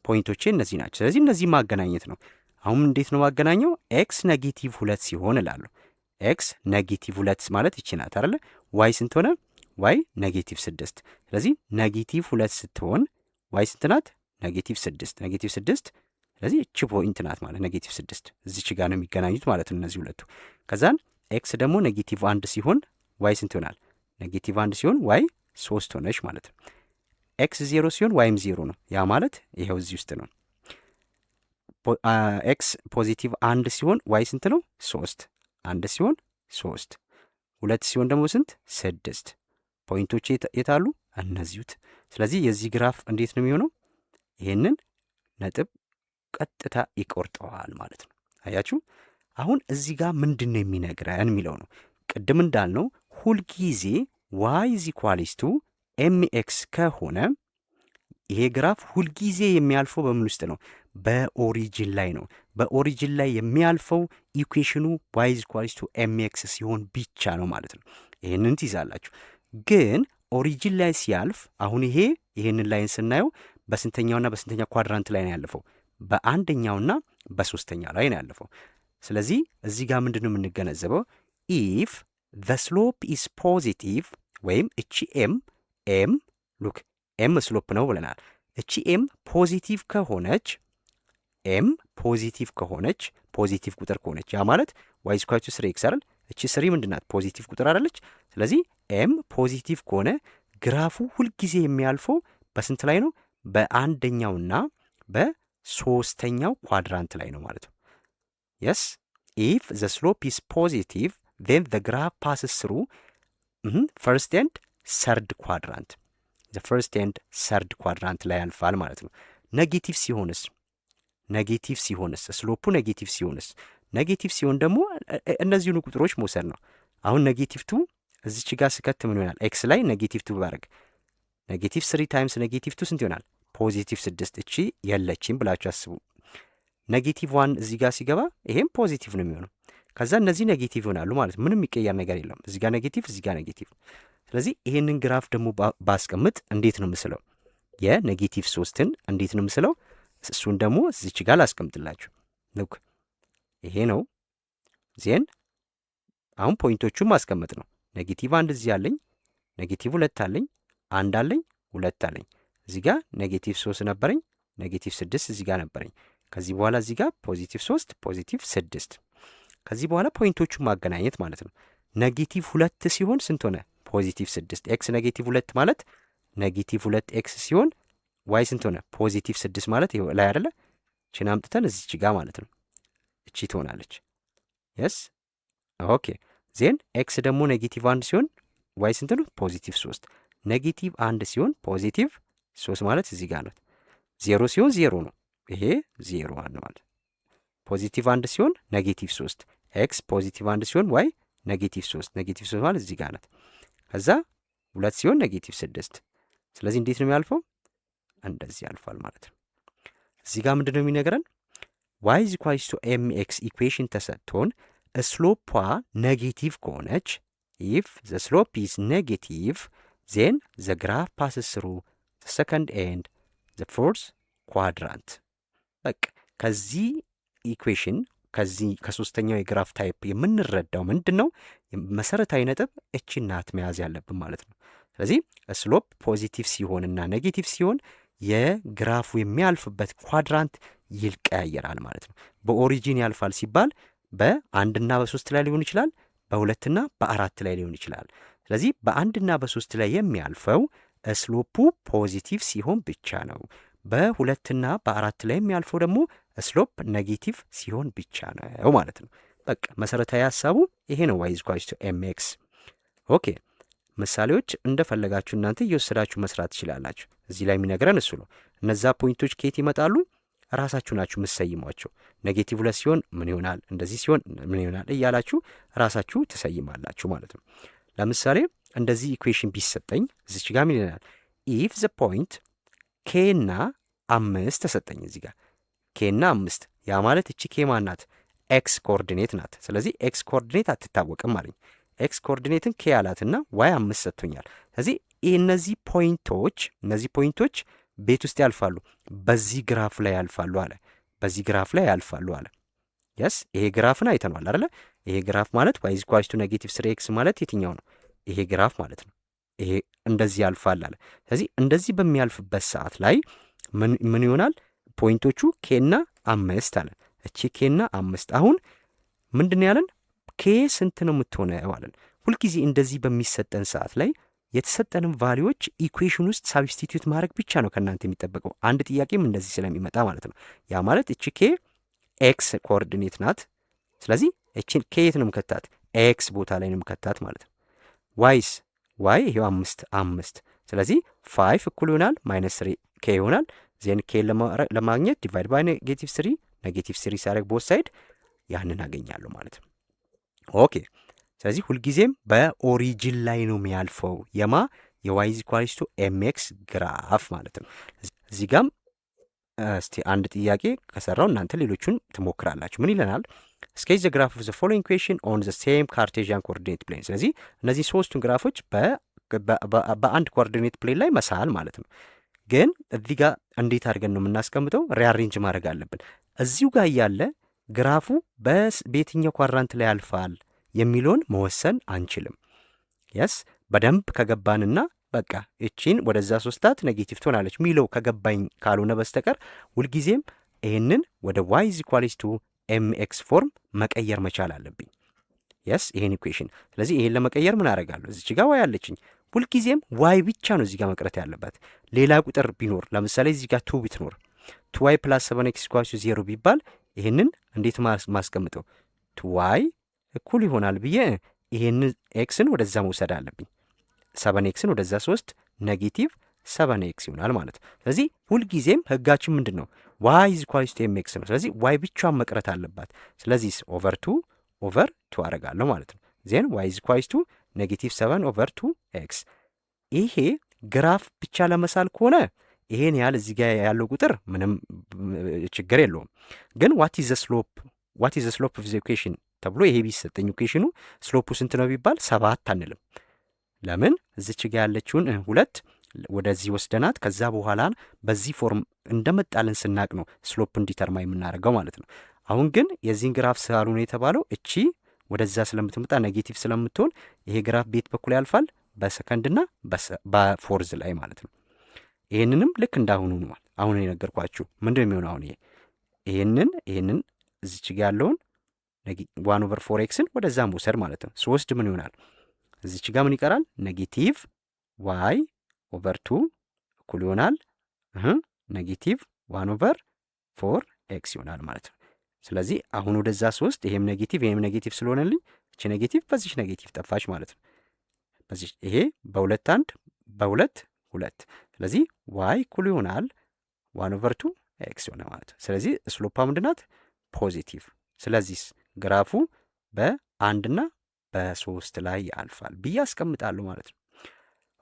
ፖይንቶቼ እነዚህ ናቸው። ስለዚህ እነዚህ ማገናኘት ነው። አሁን እንዴት ነው ማገናኘው? ኤክስ -2 ሲሆን እላለሁ። ኤክስ -2 ማለት ይቺ ናት አይደለ? ዋይ ስንት ሆነ? ዋይ -6። ስለዚህ -2 ስትሆን ዋይ ስንት ናት? -6 -6። ስለዚህ እቺ ፖይንት ናት ማለት -6 እዚች ጋር ነው የሚገናኙት ማለት ነው እነዚህ ሁለቱ። ከዛን ኤክስ ደግሞ -1 ሲሆን ዋይ ስንት ይሆናል? -1 ሲሆን ዋይ 3 ሆነች ማለት ነው። ኤክስ 0 ሲሆን ዋይም 0 ነው። ያ ማለት ይሄው እዚህ ውስጥ ነው። ኤክስ +1 ሲሆን ዋይ ስንት ነው? 3 1 ሲሆን 3 2 ሲሆን ደግሞ ስንት? 6 ፖይንቶች የታሉ? እነዚሁት። ስለዚህ የዚህ ግራፍ እንዴት ነው የሚሆነው? ይሄንን ነጥብ ቀጥታ ይቆርጠዋል ማለት ነው። አያችሁ? አሁን እዚህ ጋር ምንድን ነው የሚነግረን የሚለው ነው። ቅድም እንዳልነው ሁልጊዜ ዋይ ኢዝ ኢኳልስ ቱ ኤምኤክስ ከሆነ ይሄ ግራፍ ሁልጊዜ የሚያልፈው በምን ውስጥ ነው? በኦሪጂን ላይ ነው። በኦሪጂን ላይ የሚያልፈው ኢኩዌሽኑ ዋይ ኢዝ ኢኳልስ ቱ ኤምኤክስ ሲሆን ብቻ ነው ማለት ነው። ይህንን ትይዛላችሁ። ግን ኦሪጂን ላይ ሲያልፍ አሁን ይሄንን ላይን ስናየው በስንተኛውና በስንተኛው ኳድራንት ላይ ነው ያለፈው? በአንደኛውና በሶስተኛው ላይ ነው ያለፈው። ስለዚህ እዚህ ጋር ምንድን ነው የምንገነዘበው? ኢፍ ዘ ስሎፕ ኢዝ ፖዚቲቭ ወይም እቺ ኤም ሉክ ኤም ስሎፕ ነው ብለናል። እቺ ኤም ፖዚቲቭ ከሆነች ፖዚቲቭ ቁጥር ከሆነች ያ ማለት ዋይ ኢዝ ኢኳል ቱ 3x አይደል? እቺ 3 ምንድናት? ፖዚቲቭ ቁጥር አይደለች? ስለዚህ ኤም ፖዚቲቭ ከሆነ ግራፉ ሁልጊዜ የሚያልፈው በስንት ላይ ነው? በአንደኛውና በሶስተኛው ኳድራንት ላይ ነው ማለት ነው። የስ ኢፍ ዘ ስሎፕ ኢዝ ፖዚቲቭ ዜን ዘ ግራፍ ፓስስ ስሩ ፈርስት ኤንድ ሰርድ ኳድራንት ፈርስት ኤንድ ሰርድ ኳድራንት ላይ ያልፋል ማለት ነው። ኔጌቲቭ ሲሆንስ ስሎፑ ኔጌቲቭ ሲሆን ደግሞ እነዚህኑ ቁጥሮች መውሰድ ነው። አሁን -2 እዚች ጋር ስከት ምን ይሆናል? ኤክስ ላይ -2 ባረግ -3 ታይምስ -2 ስንት ይሆናል? +6። እቺ የለችም ብላችሁ አስቡ። -1 እዚህ ጋር ሲገባ ይሄም ፖዚቲቭ ነው የሚሆነው። ከዛ እነዚህ ኔጌቲቭ ይሆናሉ ማለት ምንም የሚቀየር ነገር የለም። እዚህ ጋር ኔጌቲቭ፣ እዚህ ጋር ኔጌቲቭ። ስለዚህ ይሄንን ግራፍ ደግሞ ባስቀምጥ እንዴት ነው ምስለው? -3ን እንዴት ነው ምስለው? እሱን ደግሞ እዚች ጋር ላስቀምጥላችሁ። ልክ ይሄ ነው። ዜን አሁን ፖይንቶቹን ማስቀመጥ ነው። -1 እዚህ አለኝ፣ -2 አለኝ፣ 1 አለኝ፣ 2 አለኝ። እዚህ ጋር -3 ነበረኝ፣ -6 እዚህ ጋር ነበረኝ። ከዚህ በኋላ እዚህ ጋር +3 +6። ከዚህ በኋላ ፖይንቶቹን ማገናኘት ማለት ነው። -2 ሲሆን ስንት ሆነ? +6። ኤክስ -2 ማለት -2 ኤክስ ሲሆን ዋይ ስንት ሆነ? +6 ማለት ይኸው ላይ አይደለ? እቺን አምጥተን እዚች ጋር ማለት ነው እቺ ትሆናለች። የስ ኦኬ ዜን ኤክስ ደግሞ ኔጌቲቭ 1 ሲሆን ዋይ ስንት ነው? ፖዚቲቭ 3። ኔጌቲቭ 1 ሲሆን ፖዚቲቭ 3 ማለት እዚህ ጋር ነው። 0 ሲሆን 0 ነው። ይሄ 0 1 ማለት ፖዚቲቭ 1 ሲሆን ኔጌቲቭ 3 ኤክስ ፖዚቲቭ 1 ሲሆን ዋይ ኔጌቲቭ 3 ኔጌቲቭ 3 ማለት እዚህ ጋር ናት። ከዛ 2 ሲሆን ኔጌቲቭ 6። ስለዚህ እንዴት ነው የሚያልፈው? እንደዚህ ያልፋል ማለት ነው። እዚህ ጋር ምንድን ነው የሚነግረን? ዋይ ኢዝ ኢኳልስ ቱ ኤም ኤክስ ኢኩዌሽን ተሰጥቶን ስሎፓ ኔጌቲቭ ከሆነች ኢፍ ዘ ስሎፕ ኢዝ ኔጌቲቭ ዜን ዘ ግራፍ ፓስስ ስሩ ዘ ሰከንድ ኤንድ ዘ ፎርዝ ኳድራንት። በቃ ከዚህ ኢኩዌሽን ከዚህ ከሶስተኛው የግራፍ ታይፕ የምንረዳው ምንድን ነው? መሰረታዊ ነጥብ እቺ ናት መያዝ ያለብን ማለት ነው። ስለዚህ ስሎፕ ፖዚቲቭ ሲሆንና ኔጌቲቭ ሲሆን የግራፉ የሚያልፍበት ኳድራንት ይቀያየራል ማለት ነው። በኦሪጂን ያልፋል ሲባል በአንድና በሶስት ላይ ሊሆን ይችላል፣ በሁለትና በአራት ላይ ሊሆን ይችላል። ስለዚህ በአንድና በሶስት ላይ የሚያልፈው ስሎፑ ፖዚቲቭ ሲሆን ብቻ ነው። በሁለትና በአራት ላይ የሚያልፈው ደግሞ ስሎፕ ኔጌቲቭ ሲሆን ብቻ ነው ማለት ነው። በቃ መሰረታዊ ሀሳቡ ይሄ ነው። ዋይ ኢዝ ኢኳልስ ቱ ኤም ኤክስ። ኦኬ ምሳሌዎች እንደፈለጋችሁ እናንተ እየወሰዳችሁ መስራት ትችላላችሁ። እዚህ ላይ የሚነግረን እሱ ነው። እነዛ ፖይንቶች ከየት ይመጣሉ? ራሳችሁ ናችሁ የምትሰይሟቸው። ኔጌቲቭ 2 ሲሆን ምን ይሆናል፣ እንደዚህ ሲሆን ምን ይሆናል እያላችሁ ራሳችሁ ትሰይማላችሁ ማለት ነው። ለምሳሌ እንደዚህ ኢኩዌሽን ቢሰጠኝ እዚች ጋር ምን ይለናል? ኢፍ ዘ ፖይንት ኬ እና 5 ተሰጠኝ። እዚህ ጋር ኬ እና 5 ያ ማለት እቺ ኬ ማናት? ኤክስ ኮኦርዲኔት ናት። ስለዚህ ኤክስ ኮኦርዲኔት አትታወቅም አለኝ። ኤክስ ኮኦርዲኔትን ኬ አላትና ዋይ 5 ሰጥቶኛል። ስለዚህ እነዚህ ፖይንቶች ቤት ውስጥ ያልፋሉ፣ በዚህ ግራፍ ላይ ያልፋሉ አለ። በዚህ ግራፍ ላይ ያልፋሉ አለ። የስ ይሄ ግራፍን አይተነዋል አይደለ? ይሄ ግራፍ ማለት ዋይ ኢዝ ኢኳልስ ቱ ኔጌቲቭ 3x ማለት የትኛው ነው? ይሄ ግራፍ ማለት ነው። ይሄ እንደዚህ ያልፋል አለ። ስለዚህ እንደዚህ በሚያልፍበት ሰዓት ላይ ምን ይሆናል? ፖይንቶቹ ኬና 5 አለ። እቺ ኬና 5 አሁን ምንድን ያለን? ኬ ስንት ነው የምትሆነው አለን። ሁልጊዜ እንደዚህ በሚሰጠን ሰዓት ላይ የተሰጠንን ቫሊዎች ኢኩዌሽን ውስጥ ሳብስቲትዩት ማድረግ ብቻ ነው ከእናንተ የሚጠበቀው። አንድ ጥያቄም እንደዚህ ስለሚመጣ ማለት ነው። ያ ማለት እቺ ኬ ኤክስ ኮኦርዲኔት ናት። ስለዚህ እቺን ኬ የት ነው የምከታት? ኤክስ ቦታ ላይ ነው የምከታት ማለት ነው። ዋይስ ዋይ ይሄው 5 ስለዚህ 5 እኩል ይሆናል ማይነስ 3 ኬ ይሆናል። ዜን ኬ ለማግኘት ዲቫይድ ባይ ኔጌቲቭ 3 ሲያደርግ ቦት ሳይድ ያንን አገኛለሁ ማለት ነው። ኦኬ ስለዚህ ሁልጊዜም በኦሪጂን ላይ ነው የሚያልፈው የዋይ ኢዝ ኢኳልስ ቱ ኤም ኤክስ ግራፍ ማለት ነው። እዚህ ጋም እስቲ አንድ ጥያቄ ከሰራው እናንተ ሌሎቹን ትሞክራላችሁ። ምን ይለናል? ስኬች ዘ ግራፍ ኦፍ ዘ ፎሎዊንግ ኢኩዌሽን ኦን ዘ ሴም ካርቴዥያን ኮኦርዲኔት ፕሌን። ስለዚህ እነዚህ ሶስቱን ግራፎች በአንድ ኮኦርዲኔት ፕሌን ላይ መሳል ማለት ነው። ግን እዚህ ጋር እንዴት አድርገን ነው የምናስቀምጠው? ሪአሬንጅ ማድረግ አለብን። እዚሁ ጋር እያለ ግራፉ በየትኛው ኳድራንት ላይ ያልፋል የሚለውን መወሰን አንችልም። የስ በደንብ ከገባንና በቃ እቺን ወደዛ ሶስታት ኔጌቲቭ ትሆናለች ሚለው ከገባኝ ካልሆነ በስተቀር ሁልጊዜም ይህንን ወደ ዋይ ኢዝ ኢኳልስ ቱ ኤም ኤክስ ፎርም መቀየር መቻል አለብኝ። የስ ይሄን ኢኩዌሽን። ስለዚህ ይሄን ለመቀየር ምን አደርጋለሁ? እዚች ጋር ዋይ አለችኝ። ሁልጊዜም ዋይ ብቻ ነው እዚህ ጋር መቅረት ያለባት። ሌላ ቁጥር ቢኖር ለምሳሌ እዚህ ጋር 2 ብትኖር 2y ፕላስ 7x ኢኳልስ ቱ 0 ቢባል ይሄንን እንዴት ማስቀምጠው? 2y እኩል ይሆናል ብዬ ይሄንን ኤክስን ወደዛ መውሰድ አለብኝ። 7ኤክስን ወደዛ 3 ኔጌቲቭ 7ኤክስ ይሆናል ማለት ነው። ስለዚህ ሁልጊዜም ህጋችን ምንድን ነው? ዋይ ኢዝ ኢኳልስ ቱ ኤም ኤክስ ነው። ስለዚህ ዋይ ብቻዋን መቅረት አለባት። ስለዚህ ኦቨር 2 አደርጋለሁ ማለት ነው። ዜን ዋይ ኢዝ ኢኳልስ ቱ ኔጌቲቭ 7 ኦቨር 2 ኤክስ። ይሄ ግራፍ ብቻ ለመሳል ከሆነ ይሄን ያህል እዚህ ጋር ያለው ቁጥር ምንም ችግር የለውም። ግን ዋት ኢዝ ዘ ስሎፕ ኦፍ ዘ ኢኩዌሽን ተብሎ ይሄ ቢሰጠኝ ኢኩዌሽኑ ስሎፑ ስንት ነው ቢባል 7 አንልም። ለምን? እዚች ጋር ያለችውን 2 ወደዚህ ወስደናት ከዛ በኋላ በዚህ ፎርም እንደመጣልን ስናቅ ነው ስሎፕ እንዲተርማ የምናደርገው ማለት ነው። አሁን ግን የዚህን ግራፍ ሳሉ ነው የተባለው። እቺ ወደዛ ስለምትመጣ ኔጌቲቭ ስለምትሆን ይሄ ግራፍ ቤት በኩል ያልፋል በሰከንድና በፎርዝ ላይ ማለት ነው። ይሄንንም ልክ እንዳሁኑ ነው። አሁን የነገርኳችሁ ምንድን ነው የሚሆነው? አሁን ይሄንን እዚች ጋር ያለውን 1/4xን ወደዛ መውሰድ ማለት ነው። 3 ምን ይሆናል? እዚች ጋር ምን ይቀራል? ኔጌቲቭ y ኦቨር 2 እኩል ይሆናል ኔጌቲቭ 1/4x ይሆናል ማለት ነው። ስለዚህ አሁን ወደዛ 3 ይሄም ኔጌቲቭ ስለሆነልኝ እቺ ኔጌቲቭ በዚች ኔጌቲቭ ጠፋች ማለት ነው። በዚች ይሄ በ2 1 በ2 2 ስለዚህ ዋይ እኩል ይሆናል 1/2 ኤክስ ሆነ ማለት ነው። ስለዚህ ስሎፓ ምንድናት? ፖዚቲቭ። ስለዚህ ግራፉ በ1 እና በ3 ላይ ያልፋል ብዬ አስቀምጣለሁ ማለት ነው።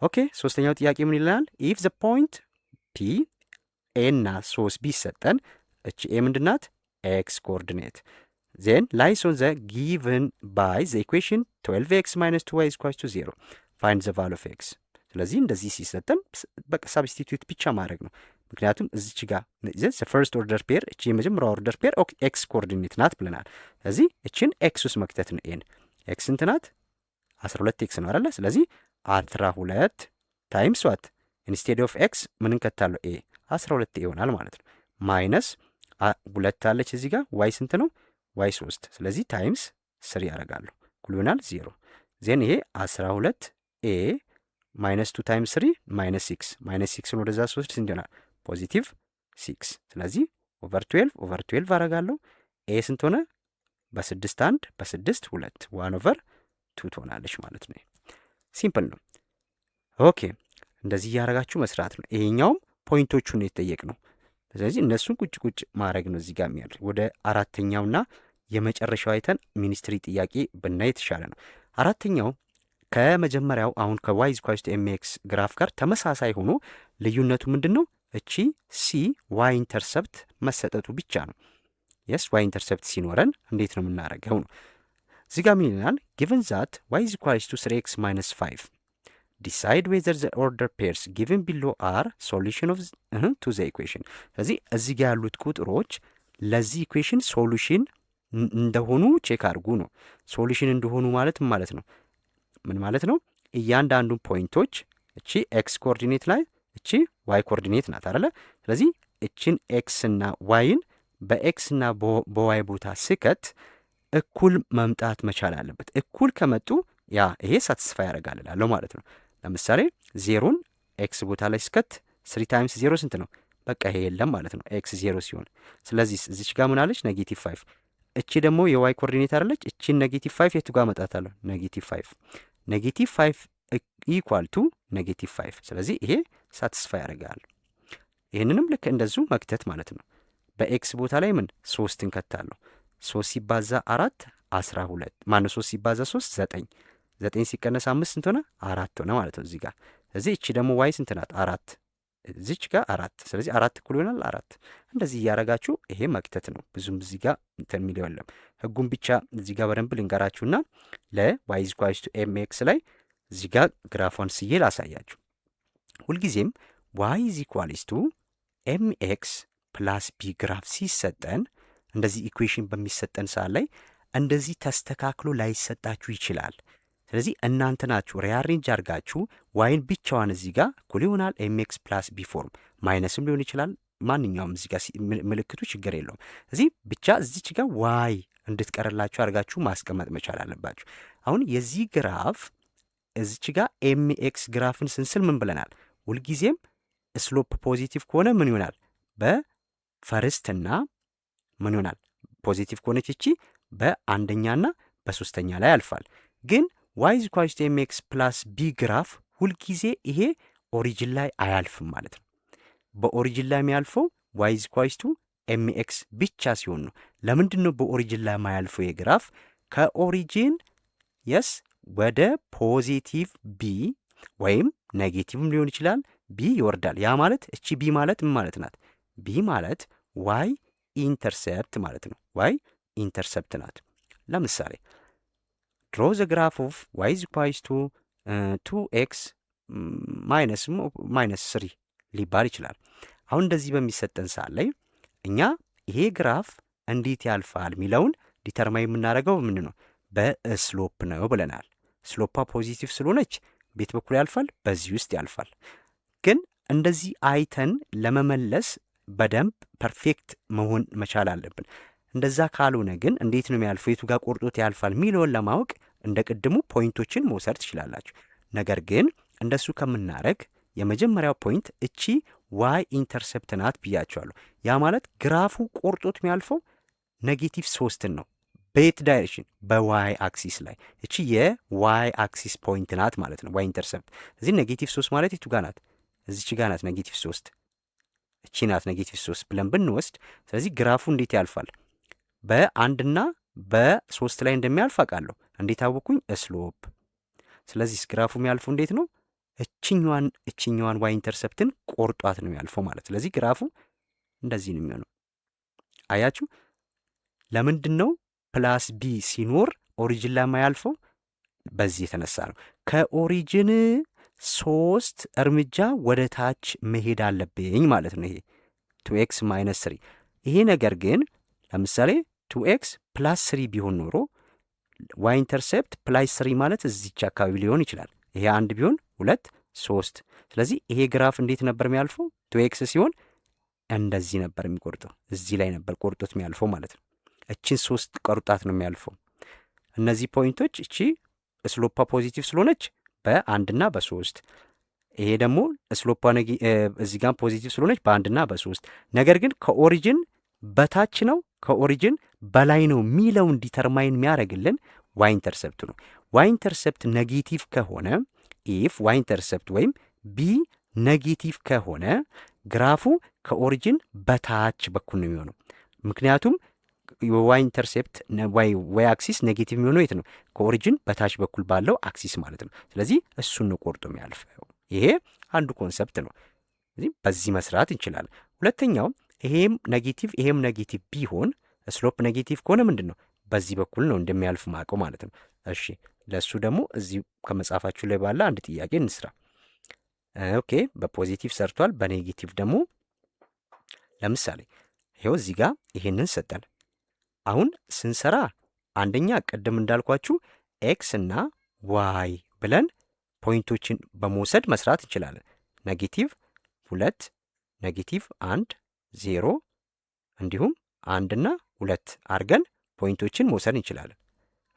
ኦኬ ሶስተኛው ጥያቄ ምን ይላል? ኢፍ ዘ ፖይንት ፒ ኤ እና 3 ቢሰጠን እቺ ኤ ምንድናት? ኤክስ ኮኦርዲኔት ዜን ላይስ ኦን ዘ ጊቭን ባይ ዘ ኢኩዌሽን 12x - 2y = 0 ፋይንድ ዘ ቫሉ ኦፍ ኤክስ። ስለዚህ እንደዚህ ሲሰጠን በቃ ሳብስቲቱት ብቻ ማድረግ ነው። ምክንያቱም እዚች ጋር ፈርስት ኦርደር ፔር እቺ የመጀመሪያ ኦርደር ፔር ኤክስ ኮኦርዲኔት ናት ብለናል። ስለዚህ እችን ኤክስ ውስጥ መክተት ነው። ኤን ኤክስ ስንት ናት? 12 ኤክስ ነው አይደለ? ስለዚህ 12 ታይምስ ዋት ኢንስቴድ ኦፍ ኤክስ ምን እንከታለሁ? ኤ 12 ይሆናል ማለት ነው። ማይነስ 2 አለች እዚህ ጋር ዋይ ስንት ነው? ዋይ 3 ስለዚህ ታይምስ 3 ያደርጋለሁ እኩል ይሆናል 0 ዜን ይሄ 12 ኤ ማይነስ 2 ታይምስ 3 ማይነስ 6 ማይነስ 6 ወደዛ 3 ስንት ይሆናል? ፖዚቲቭ 6 ስለዚህ ኦቨር 12 አደርጋለሁ። ኤ ስንት ሆነ? በ6 1 በ6 2 1/2 ትሆናለች ማለት ነው። ሲምፕል ነው። ኦኬ እንደዚህ እያደረጋችሁ መስራት ነው። ይሄኛውም ፖይንቶቹን የተጠየቅ ነው። ስለዚህ እነሱን ቁጭ ቁጭ ማድረግ ነው። እዚህ ጋር የሚያል ወደ አራተኛውና የመጨረሻው አይተን ሚኒስትሪ ጥያቄ ብናይ የተሻለ ነው። አራተኛው ከመጀመሪያው አሁን ከዋይ ኢኳልስ ቱ ኤምኤክስ ግራፍ ጋር ተመሳሳይ ሆኖ ልዩነቱ ምንድን ነው? እቺ ሲ ዋይ ኢንተርሰፕት መሰጠቱ ብቻ ነው። የስ ዋይ ኢንተርሰፕት ሲኖረን እንዴት ነው የምናደርገው ነው። እዚህ ጋር ምን ይላል? ጊቨን ዛት ዋይ ኢኳልስ ቱ 3x - 5 ዲሳይድ ዌዘር ዘ ኦርደር ፔርስ ጊቨን ቢሎ አር ሶሉሽን ኦፍ ቱ ዘ ኢኩዌሽን። ስለዚህ እዚህ ጋር ያሉት ቁጥሮች ለዚህ ኢኩዌሽን ሶሉሽን እንደሆኑ ቼክ አድርጉ ነው። ሶሉሽን እንደሆኑ ማለት ማለት ነው ምን ማለት ነው? እያንዳንዱን ፖይንቶች እቺ ኤክስ ኮኦርዲኔት ላይ እቺ ዋይ ኮኦርዲኔት ናት አይደለ? ስለዚህ እቺን ኤክስ እና ዋይን በኤክስ እና በዋይ ቦታ ስከት እኩል መምጣት መቻል አለበት። እኩል ከመጡ ያ ይሄ ሳትስፋይ ያደርጋል እላለሁ ማለት ነው። ለምሳሌ 0ን ኤክስ ቦታ ላይ ስከት 3 ታይምስ 0 ስንት ነው? በቃ ይሄ የለም ማለት ነው ኤክስ 0 ሲሆን። ስለዚህ እዚች ጋር ምን አለች? -5 እቺ ደግሞ የዋይ ኮኦርዲኔት አይደለች? እቺን -5 የቱ ጋር መጣታለሁ? -5 -5 ኢኳል ቱ -5 ስለዚህ ይሄ ሳትስፋይ ያደርጋል። ይህንንም ልክ እንደዚሁ መክተት ማለት ነው። በኤክስ ቦታ ላይ ምን 3 እንከታለሁ። 3 ሲባዛ 4 12 ማነው 3 ሲባዛ 3 9 9 ሲቀነስ 5 ስንት ሆነ? 4 ሆነ ማለት ነው እዚህ ጋር። ስለዚህ እቺ ደግሞ ዋይ ስንት ናት? 4 እዚች ጋር 4 ስለዚህ 4 እኩል ይሆናል 4። እንደዚህ እያረጋችሁ ይሄ መክተት ነው። ብዙም እዚህ ጋር እንትን የሚለው የለም። ህጉን ብቻ እዚህ ጋር በደንብ ልንገራችሁና ለዋይ ኢኳልስ ቱ ኤምኤክስ ላይ እዚህ ጋር ግራፏን ስዬ ላሳያችሁ። ሁልጊዜም ዋይ ኢኳልስ ቱ ኤምኤክስ ፕላስ ቢ ግራፍ ሲሰጠን እንደዚህ ኢኩዌሽን በሚሰጠን ሰዓት ላይ እንደዚህ ተስተካክሎ ላይሰጣችሁ ይችላል። ስለዚህ እናንተ ናችሁ ሪአሬንጅ አድርጋችሁ ዋይን ብቻዋን እዚህ ጋር እኩል ይሆናል ኤምኤክስ ፕላስ ቢ ፎርም ማይነስም ሊሆን ይችላል። ማንኛውም እዚህ ጋር ምልክቱ ችግር የለውም። እዚህ ብቻ እዚች ጋር ዋይ እንድትቀርላችሁ አድርጋችሁ ማስቀመጥ መቻል አለባችሁ። አሁን የዚህ ግራፍ እዚች ጋር ኤምኤክስ ግራፍን ስንስል ምን ብለናል? ሁልጊዜም ስሎፕ ፖዚቲቭ ከሆነ ምን ይሆናል? በፈርስትና ምን ይሆናል? ፖዚቲቭ ከሆነች እቺ በአንደኛና በሶስተኛ ላይ ያልፋል። ግን ዋይ ኢኳልስ ቱ ኤምኤክስ ፕላስ ቢ ግራፍ ሁልጊዜ ይሄ ኦሪጂን ላይ አያልፍም ማለት ነው። በኦሪጂን ላይ የሚያልፈው ዋይ ኢኳልስ ቱ ኤምኤክስ ብቻ ሲሆን ነው። ለምንድን ነው በኦሪጂን ላይ የማያልፈው? የግራፍ ከኦሪጂን የስ ወደ ፖዚቲቭ ቢ ወይም ኔጌቲቭም ሊሆን ይችላል ቢ ይወርዳል። ያ ማለት እቺ ቢ ማለት ምን ማለት ናት? ቢ ማለት ዋይ ኢንተርሰፕት ማለት ነው። ዋይ ኢንተርሰፕት ናት። ለምሳሌ ድሮ ዘ ግራፍ ኦፍ ዋይ ኢኳልስ ቱ 2x ማይነስ 3 ሊባል ይችላል። አሁን እንደዚህ በሚሰጠን ሰዓት ላይ እኛ ይሄ ግራፍ እንዴት ያልፋል የሚለውን ዲተርማይን የምናደርገው ምን ነው? በስሎፕ ነው ብለናል። ስሎፓ ፖዚቲቭ ስለሆነች ቤት በኩል ያልፋል፣ በዚህ ውስጥ ያልፋል። ግን እንደዚህ አይተን ለመመለስ በደንብ ፐርፌክት መሆን መቻል አለብን። እንደዛ ካልሆነ ግን እንዴት ነው የሚያልፈው፣ የቱ ጋር ቆርጦት ያልፋል የሚለውን ለማወቅ እንደ ቅድሙ ፖይንቶችን መውሰድ ትችላላችሁ። ነገር ግን እንደሱ ከምናረግ የመጀመሪያው ፖይንት እቺ ዋይ ኢንተርሰፕት ናት ብያቸዋለሁ። ያ ማለት ግራፉ ቆርጦት የሚያልፈው -3 ነው በየት ዳይሬክሽን? በዋይ አክሲስ ላይ። እቺ የዋይ አክሲስ ፖይንት ናት ማለት ነው፣ ዋይ ኢንተርሰፕት። እዚህ ኔጌቲቭ 3 ማለት የቱ ጋር ናት? እዚች ጋር ናት ኔጌቲቭ 3። እቺ ናት ኔጌቲቭ 3 ብለን ብንወስድ፣ ስለዚህ ግራፉ እንዴት ያልፋል? በአንድና በ3 ላይ እንደሚያልፍ አውቃለሁ። እንዴት አወኩኝ? ስሎፕ። ስለዚህ ግራፉ የሚያልፈው እንዴት ነው? እችኛዋን ዋይ ኢንተርሰፕትን ቆርጧት ነው የሚያልፈው ማለት። ስለዚህ ግራፉ እንደዚህ ነው የሚሆነው። አያችሁ? ለምንድን ነው ፕላስ ቢ ሲኖር ኦሪጅን ላይ የማያልፈው? በዚህ የተነሳ ነው። ከኦሪጅን 3 እርምጃ ወደ ታች መሄድ አለብኝ ማለት ነው። ይሄ 2x ማይነስ 3። ይሄ ነገር ግን ለምሳሌ 2x ፕላስ 3 ቢሆን ኖሮ ዋይ ኢንተርሴፕት ፕላስ 3 ማለት እዚች አካባቢ ሊሆን ይችላል። ይሄ 1 ቢሆን 2 3። ስለዚህ ይሄ ግራፍ እንዴት ነበር የሚያልፈው? 2x ሲሆን እንደዚህ ነበር የሚቆርጠው። እዚህ ላይ ነበር ቆርጦት የሚያልፈው ማለት ነው። እቺን 3 ቆርጣት ነው የሚያልፈው። እነዚህ ፖይንቶች እቺ ስሎፓ ፖዚቲቭ ስለሆነች በ1 እና በ3፣ ይሄ ደግሞ ስሎፓ እዚህ ጋር ፖዚቲቭ ስለሆነች በ1 እና በ3። ነገር ግን ከኦሪጅን በታች ነው ከኦሪጅን በላይ ነው የሚለውን ዲተርማይን የሚያደርግልን ዋይ ኢንተርሰፕት ነው። ዋይ ኢንተርሰፕት ኔጌቲቭ ከሆነ ኢፍ ዋይ ኢንተርሰፕት ወይም ቢ ኔጌቲቭ ከሆነ ግራፉ ከኦሪጅን በታች በኩል ነው የሚሆነው። ምክንያቱም የዋይ ኢንተርሴፕት ዋይ አክሲስ ኔጌቲቭ የሚሆነው የት ነው? ከኦሪጅን በታች በኩል ባለው አክሲስ ማለት ነው። ስለዚህ እሱን ነው ቆርጦ የሚያልፈው። ይሄ አንዱ ኮንሰፕት ነው። ስለዚህ በዚህ መስራት እንችላለን። ሁለተኛው ይሄም ኔጌቲቭ ቢሆን ስሎፕ ኔጌቲቭ ከሆነ ምንድን ነው? በዚህ በኩል ነው እንደሚያልፍ ማቀው ማለት ነው። እሺ ለእሱ ደግሞ እዚህ ከመጻፋችሁ ላይ ባለ አንድ ጥያቄ እንስራ። ኦኬ በፖዚቲቭ ሰርቷል። በኔጌቲቭ ደግሞ ለምሳሌ ይሄው እዚህ ጋር ይሄንን ሰጠን። አሁን ስንሰራ አንደኛ ቅድም እንዳልኳችሁ ኤክስ እና ዋይ ብለን ፖይንቶችን በመውሰድ መስራት እንችላለን። ኔጌቲቭ 2 ኔጌቲቭ 1 0 እንዲሁም 1 እና 2 አድርገን ፖይንቶችን መውሰድ እንችላለን።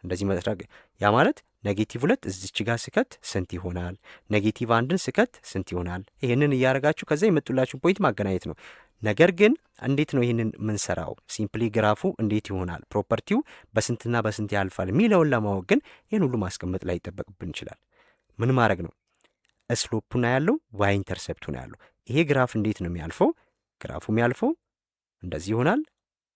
እንደዚህ መስራት ያ ማለት ኔጌቲቭ 2 እዚች ጋር ስከት ስንት ይሆናል? ኔጌቲቭ 1ን ስከት ስንት ይሆናል? ይሄንን እያደረጋችሁ ከዛ የመጡላችሁን ፖይንት ማገናኘት ነው። ነገር ግን እንዴት ነው ይህንን ምንሰራው? ሲምፕሊ ግራፉ እንዴት ይሆናል፣ ፕሮፐርቲው በስንትና በስንት ያልፋል የሚለውን ለማወቅ ግን ይህን ሁሉ ማስቀመጥ ላይ ይጠበቅብን ይችላል። ምን ማድረግ ነው? ስሎፑና ያለው ዋይ ኢንተርሰፕቱና ያለው ይሄ ግራፍ እንዴት ነው የሚያልፈው? ግራፉ የሚያልፈው እንደዚህ ይሆናል።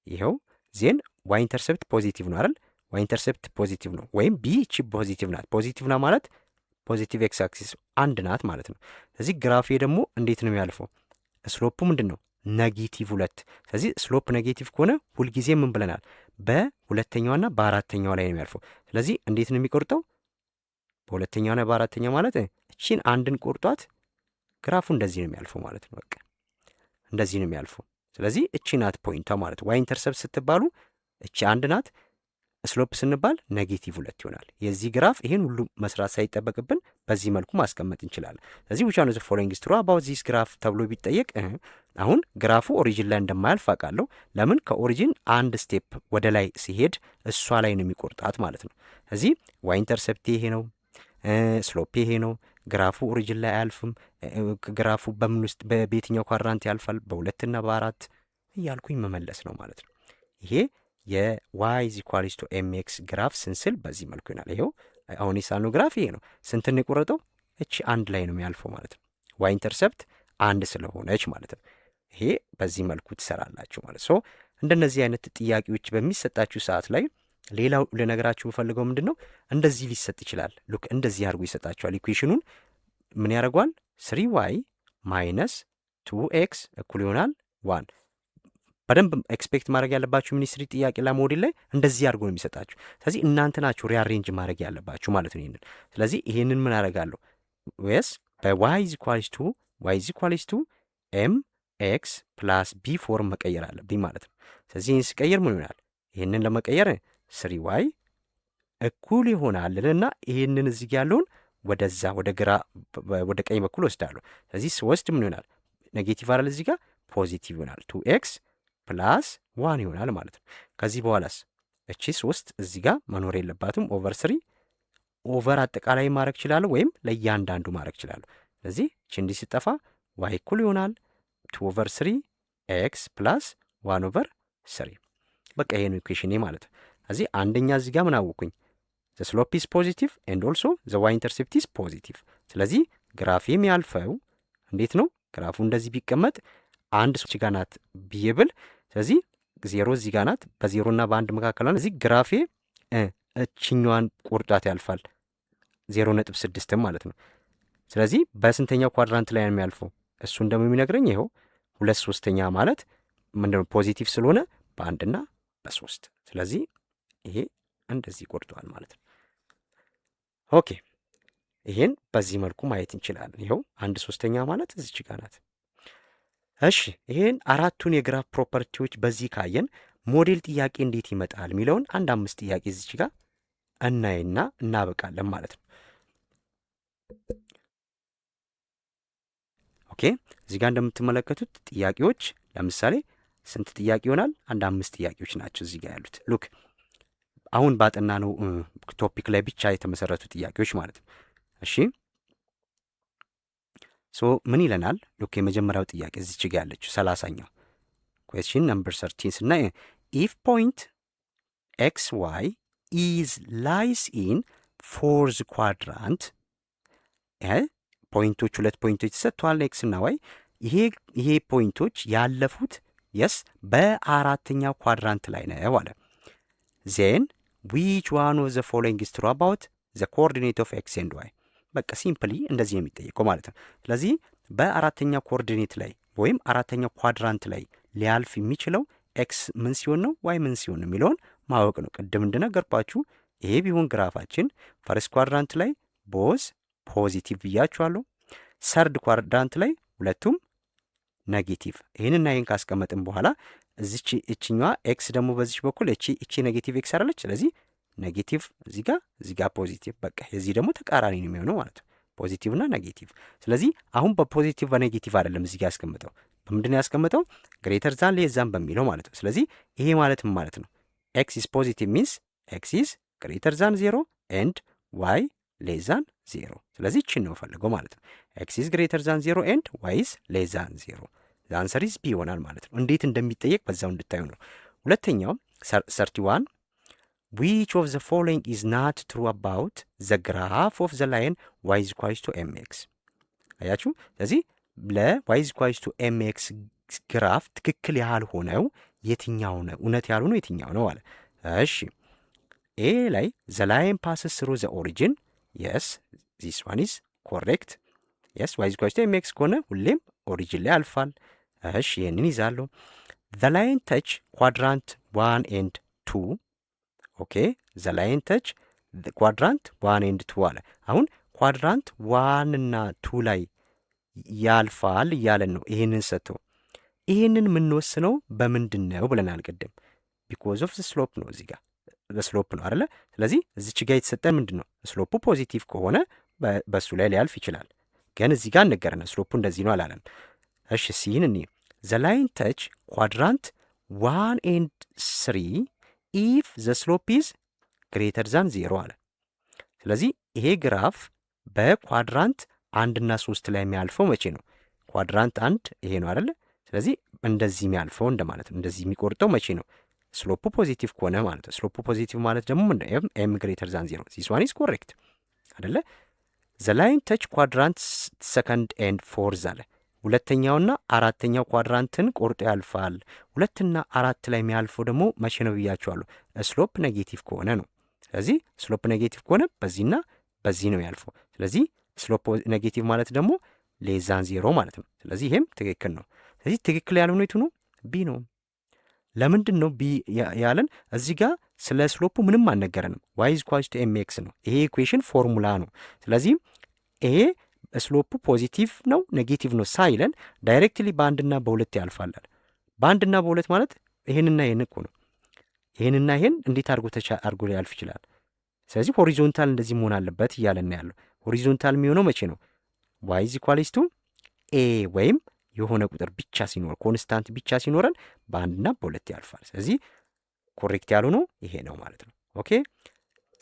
ይኸው ዜን ዋይ ኢንተርሰፕት ፖዚቲቭ ነው አይደል? ዋይ ኢንተርሰፕት ፖዚቲቭ ነው ወይም ቢ ቺ ፖዚቲቭ ናት። ፖዚቲቭ ና ማለት ፖዚቲቭ ኤክስ አክሲስ 1 ናት ማለት ነው። ስለዚህ ግራፌ ደግሞ እንዴት ነው የሚያልፈው? ስሎፑ ምንድን ነው? ኔጌቲቭ 2። ስለዚህ ስሎፕ ኔጌቲቭ ከሆነ ሁልጊዜ ምን ብለናል? በሁለተኛውና በአራተኛው ላይ ነው የሚያልፈው። ስለዚህ እንዴት ነው የሚቆርጠው? በሁለተኛውና በአራተኛው ማለት እቺን አንድን ቆርጧት ግራፉ እንደዚህ ነው የሚያልፈው ማለት ነው። በቃ እንደዚህ ነው የሚያልፈው። ስለዚህ እቺ ናት ፖይንቷ ማለት ዋይ ኢንተርሰፕት ስትባሉ እቺ 1 ናት፣ ስሎፕ ስንባል ኔጌቲቭ 2 ይሆናል። የዚህ ግራፍ ይሄን ሁሉ መስራት ሳይጠበቅብን በዚህ መልኩ ማስቀመጥ እንችላለን። ስለዚህ which one of the following is true about this graph ተብሎ ቢጠየቅ አሁን ግራፉ ኦሪጂን ላይ እንደማያልፍ አውቃለሁ። ለምን? ከኦሪጂን አንድ ስቴፕ ወደ ላይ ሲሄድ እሷ ላይ ነው የሚቆርጣት ማለት ነው። ስለዚህ ዋይ ኢንተርሰፕት ይሄ ነው፣ ስሎፕ ይሄ ነው። ግራፉ ኦሪጂን ላይ አያልፍም። ግራፉ በምን ውስጥ በየትኛው ኳድራንት ያልፋል? በ2 እና በ4 እያልኩኝ መመለስ ነው ማለት ነው። ይሄ የዋይ ኢዝ ኢኳልስ ቱ ኤምኤክስ ግራፍ ስንስል በዚህ መልኩ ይሆናል። ይሄው አሁን የሳልነው ግራፍ ይሄ ነው። ስንትን የቆረጠው? እቺ 1 ላይ ነው የሚያልፈው ማለት ነው። ዋይ ኢንተርሰፕት 1 ስለሆነች ማለት ነው። ይሄ በዚህ መልኩ ትሰራላችሁ ማለት ነው። እንደነዚህ አይነት ጥያቄዎች በሚሰጣችሁ ሰዓት ላይ ሌላው ልነግራችሁ የምፈልገው ምንድን ነው፣ እንደዚህ ሊሰጥ ይችላል። ሉክ እንደዚህ አድርጎ ይሰጣችኋል። ኢኩዌሽኑን ምን ያደርገዋል? 3y ማይነስ 2x እኩል ይሆናል 1። በደንብ ኤክስፔክት ማድረግ ያለባችሁ ሚኒስትሪ ጥያቄ ላይ ሞዴል ላይ እንደዚህ አድርጎ ነው የሚሰጣችሁ። ስለዚህ እናንተ ናችሁ ሪአሬንጅ ማድረግ ያለባችሁ ማለት ነው ይሄንን። ስለዚህ ይሄንን ምን አደርጋለሁ? ወይስ በy ኢዝ ኢኳልስ ቱ ኤም ኤክስ ፕላስ ቢ ፎርም መቀየር አለብኝ ማለት ነው። ስለዚህ ይህን ስቀየር ምን ይሆናል? ይህንን ለመቀየር 3y እኩል ይሆናል እና ይህንን እዚህ ያለውን ወደዛ ወደ ግራ ወደ ቀኝ በኩል ወስዳለሁ። ስለዚህ ስወስድ ምን ይሆናል? ኔጌቲቭ አይደል? እዚህ ጋር ፖዚቲቭ ይሆናል። 2x ፕላስ 1 ይሆናል ማለት ነው። ከዚህ በኋላስ እቺ 3 እዚህ ጋር መኖር የለባትም። ኦቨር 3 ኦቨር አጠቃላይ ማድረግ ይችላል ወይም ለእያንዳንዱ ማድረግ ይችላል። ስለዚህ እቺ እንዲህ ሲጠፋ y እኩል ይሆናል 2 ኦቨር 3 x ፕላስ 1 ኦቨር 3። በቃ ይሄ ነው ኢኩዌሽኔ ማለት ነው። እዚህ አንደኛ እዚህ ጋር ምን አወኩኝ? ዘ ስሎፕ ኢዝ ፖዚቲቭ ኤንድ ኦልሶ ዘ ዋይ ኢንተርሴፕት ኢዝ ፖዚቲቭ። ስለዚህ ግራፍ የሚያልፈው እንዴት ነው? ግራፉ እንደዚህ ቢቀመጥ አንድ ሶች ጋር ናት ብዬ ብል፣ ስለዚህ ዜሮ እዚህ ጋር ናት፣ በዜሮና በአንድ መካከል ነው። እዚህ ግራፌ እችኛዋን ቁርጣት ያልፋል 0.6 ማለት ነው። ስለዚህ በስንተኛው ኳድራንት ላይ ነው የሚያልፈው? እሱን ደግሞ የሚነግረኝ ይኸው 2/3 ማለት ምንድነው? ፖዚቲቭ ስለሆነ በአንድና በ3። ስለዚህ ይሄ እንደዚህ ቆርጠዋል ማለት ነው። ኦኬ ይሄን በዚህ መልኩ ማየት እንችላለን። ይኸው 1/3 ማለት እዚች ጋር ናት። እሺ ይሄን አራቱን የግራፍ ፕሮፐርቲዎች በዚህ ካየን ሞዴል ጥያቄ እንዴት ይመጣል የሚለውን አንድ 5 ጥያቄ እዚች ጋር እናይና እናበቃለን ማለት ነው። ኦኬ እዚህ ጋር እንደምትመለከቱት ጥያቄዎች ለምሳሌ ስንት ጥያቄ ይሆናል? አንድ 5 ጥያቄዎች ናቸው እዚህ ጋር ያሉት። ሉክ አሁን ባጠና ነው ቶፒክ ላይ ብቻ የተመሰረቱ ጥያቄዎች ማለት ነው። እሺ ሶ ምን ይለናል? ሉክ የመጀመሪያው ጥያቄ እዚች ጋር ያለችው 30ኛው ኩዌስችን ነምበር 13 ስናይ ኢፍ ፖይንት ኤክስ ዋይ ኢዝ ላይስ ኢን ፎርዝ ኳድራንት፣ ፖይንቶች 2 ፖይንቶች ተሰጥቷል፣ ኤክስ እና ዋይ። ይሄ ፖይንቶች ያለፉት የስ በአራተኛው ኳድራንት ላይ ነው አለ። ዜን ዊች ዋን ኦፍ ዘ ፎሎዊንግ ኢዝ ትሩ አባውት ዘ ኮኦርዲኔት ኦፍ ኤክስ ኤንድ ዋይ። በቃ ሲምፕሊ እንደዚህ የሚጠየቀው ማለት ነው። ስለዚህ በአራተኛ ኮኦርዲኔት ላይ ወይም አራተኛው ኳድራንት ላይ ሊያልፍ የሚችለው ኤክስ ምን ሲሆን ነው፣ ዋይ ምን ሲሆን ነው የሚለውን ማወቅ ነው። ቅድም እንደነገርኳችሁ ይሄ ቢሆን ግራፋችን ፈርስት ኳድራንት ላይ ቦዝ ፖዚቲቭ ብያችኋለሁ፣ ሰርድ ኳድራንት ላይ ሁለቱም ኔጌቲቭ። ይህንና ይህን ካስቀመጥን በኋላ እዚች እችኛዋ ኤክስ ደግሞ በዚች በኩል እቺ ኔጌቲቭ ኤክስ አለች። ስለዚህ ኔጌቲቭ እዚህ ጋር ፖዚቲቭ። በቃ የዚህ ደግሞ ተቃራኒ ነው የሚሆነው ማለት ነው፣ ፖዚቲቭ እና ኔጌቲቭ። ስለዚህ አሁን በፖዚቲቭ በኔጌቲቭ አይደለም እዚህ ጋር ያስቀምጠው፣ በምንድን ያስቀምጠው? ግሬተር ዛን ሌዛን በሚለው ማለት ነው። ስለዚህ ይሄ ማለትም ማለት ነው ኤክስ ኢዝ ፖዚቲቭ ሚንስ ኤክስ ኢዝ ግሬተር ዛን 0 ኤንድ ዋይ ሌዛን 0። ስለዚህ እችን ነው ፈልገው ማለት ነው። ኤክስ ኢዝ ግሬተር ዛን 0 ኤንድ ዋይ ኢዝ ሌዛን 0። አንሰር ኢዝ ቢ ይሆናል ማለት ነው። እንዴት እንደሚጠየቅ በዛው እንድታዩ ነው። ሁለተኛው 31 ዊች ኦፍ ዘ ፎሎዊንግ ኢዝ ናት ትሩ አባውት ዘ ግራፍ ኦፍ ዘ ላይን ዋይ ኢዝ ኢኳልስ ቱ ኤምኤክስ። አያችሁ። ስለዚህ ለዋይ ኢዝ ኢኳልስ ቱ ኤምኤክስ ግራፍ ትክክል ያልሆነው የትኛው ነው? እውነት ያልሆነው የትኛው ነው አለ። እሺ ኤ ላይ ዘ ላይን ፓስስ ስሩ ዘ ኦሪጂን የስ ዚስ ዋን ኢዝ ኮሬክት። የስ ዋይ ኢዝ ኢኳልስ ቱ ኤምኤክስ ከሆነ ሁሌም ኦሪጂን ላይ ያልፋል። እሺ ይህንን ይዛለሁ። ዘ ላይን ተች ኳድራንት 1 ኤንድ 2። ኦኬ ዘ ላይን ተች ኳድራንት 1 ኤንድ 2 አለ። አሁን ኳድራንት 1 እና 2 ላይ ያልፋል እያለን ነው። ይህንን ሰጥተው ይህንን የምንወስነው በምንድን ነው ብለናል ቅድም። ቢኮዝ ኦፍ ስሎፕ ነው፣ እዚህ ጋር በስሎፕ ነው አይደለ? ስለዚህ እዚች ጋር የተሰጠን ምንድን ነው? ስሎፑ ፖዚቲቭ ከሆነ በእሱ ላይ ሊያልፍ ይችላል። ግን እዚህ ጋር ነገረን ስሎፑ እንደዚህ ነው አላለን። እሺ ሲን እኒ ዘ ላይን ተች ኳድራንት 1 ኤንድ 3 ኢፍ ዘ ስሎፕ ኢዝ ግሬተር ዛን 0 አለ። ስለዚህ ይሄ ግራፍ በኳድራንት 1 እና 3 ላይ የሚያልፈው መቼ ነው? ኳድራንት 1 ይሄ ነው አይደለ? ስለዚህ እንደዚህ የሚያልፈው እንደማለት ነው። እንደዚህ የሚቆርጠው መቼ ነው? ስሎፑ ፖዚቲቭ ከሆነ ማለት ነው። ስሎፑ ፖዚቲቭ ማለት ደግሞ ምንድነው? ኤም ግሬተር ዛን 0 ዚስ ዋን ኢዝ ኮሬክት አይደለ? ዘ ላይን ተች ኳድራንት ሰከንድ ኤንድ ፎርዝ አለ። ሁለተኛውና አራተኛው ኳድራንትን ቆርጦ ያልፋል። 2 እና 4 ላይ የሚያልፈው ደግሞ መቼ ነው ብያቸዋለሁ? ስሎፕ ኔጌቲቭ ከሆነ ነው። ስለዚህ ስሎፕ ኔጌቲቭ ከሆነ በዚህና በዚህ ነው ያልፈው። ስለዚህ ስሎፕ ኔጌቲቭ ማለት ደግሞ ሌዛን 0 ማለት ነው። ስለዚህ ይሄም ትክክል ነው። ስለዚህ ትክክል ያልሆነው የቱ ነው? ቢ ነው። ለምንድን ነው ቢ ያለን? እዚህ ጋር ስለ ስሎፑ ምንም አልነገረንም። ዋይ ኢዝ ኢኳልስ ቱ ኤምኤክስ ነው። ይሄ ኢኩዌሽን ፎርሙላ ነው። ስለዚህ ይሄ ስሎፑ ፖዚቲቭ ነው ኔጌቲቭ ነው ሳይለን ዳይሬክትሊ በአንድና በሁለት ያልፋላል። በአንድና በሁለት ማለት ይሄንና ይሄን እኮ ነው። ይሄንና ይሄን እንዴት አድርጎ ሊያልፍ ይችላል? ስለዚህ ሆሪዞንታል እንደዚህ መሆን አለበት እያለን ያለው። ሆሪዞንታል የሚሆነው መቼ ነው? ዋይ ኢዝ ኢኳልስ ቱ ኤ ወይም የሆነ ቁጥር ብቻ ሲኖር ኮንስታንት ብቻ ሲኖረን በአንድና በሁለት ያልፋል። ስለዚህ ኮሬክት ያልሆነው ይሄ ነው ማለት ነው። ኦኬ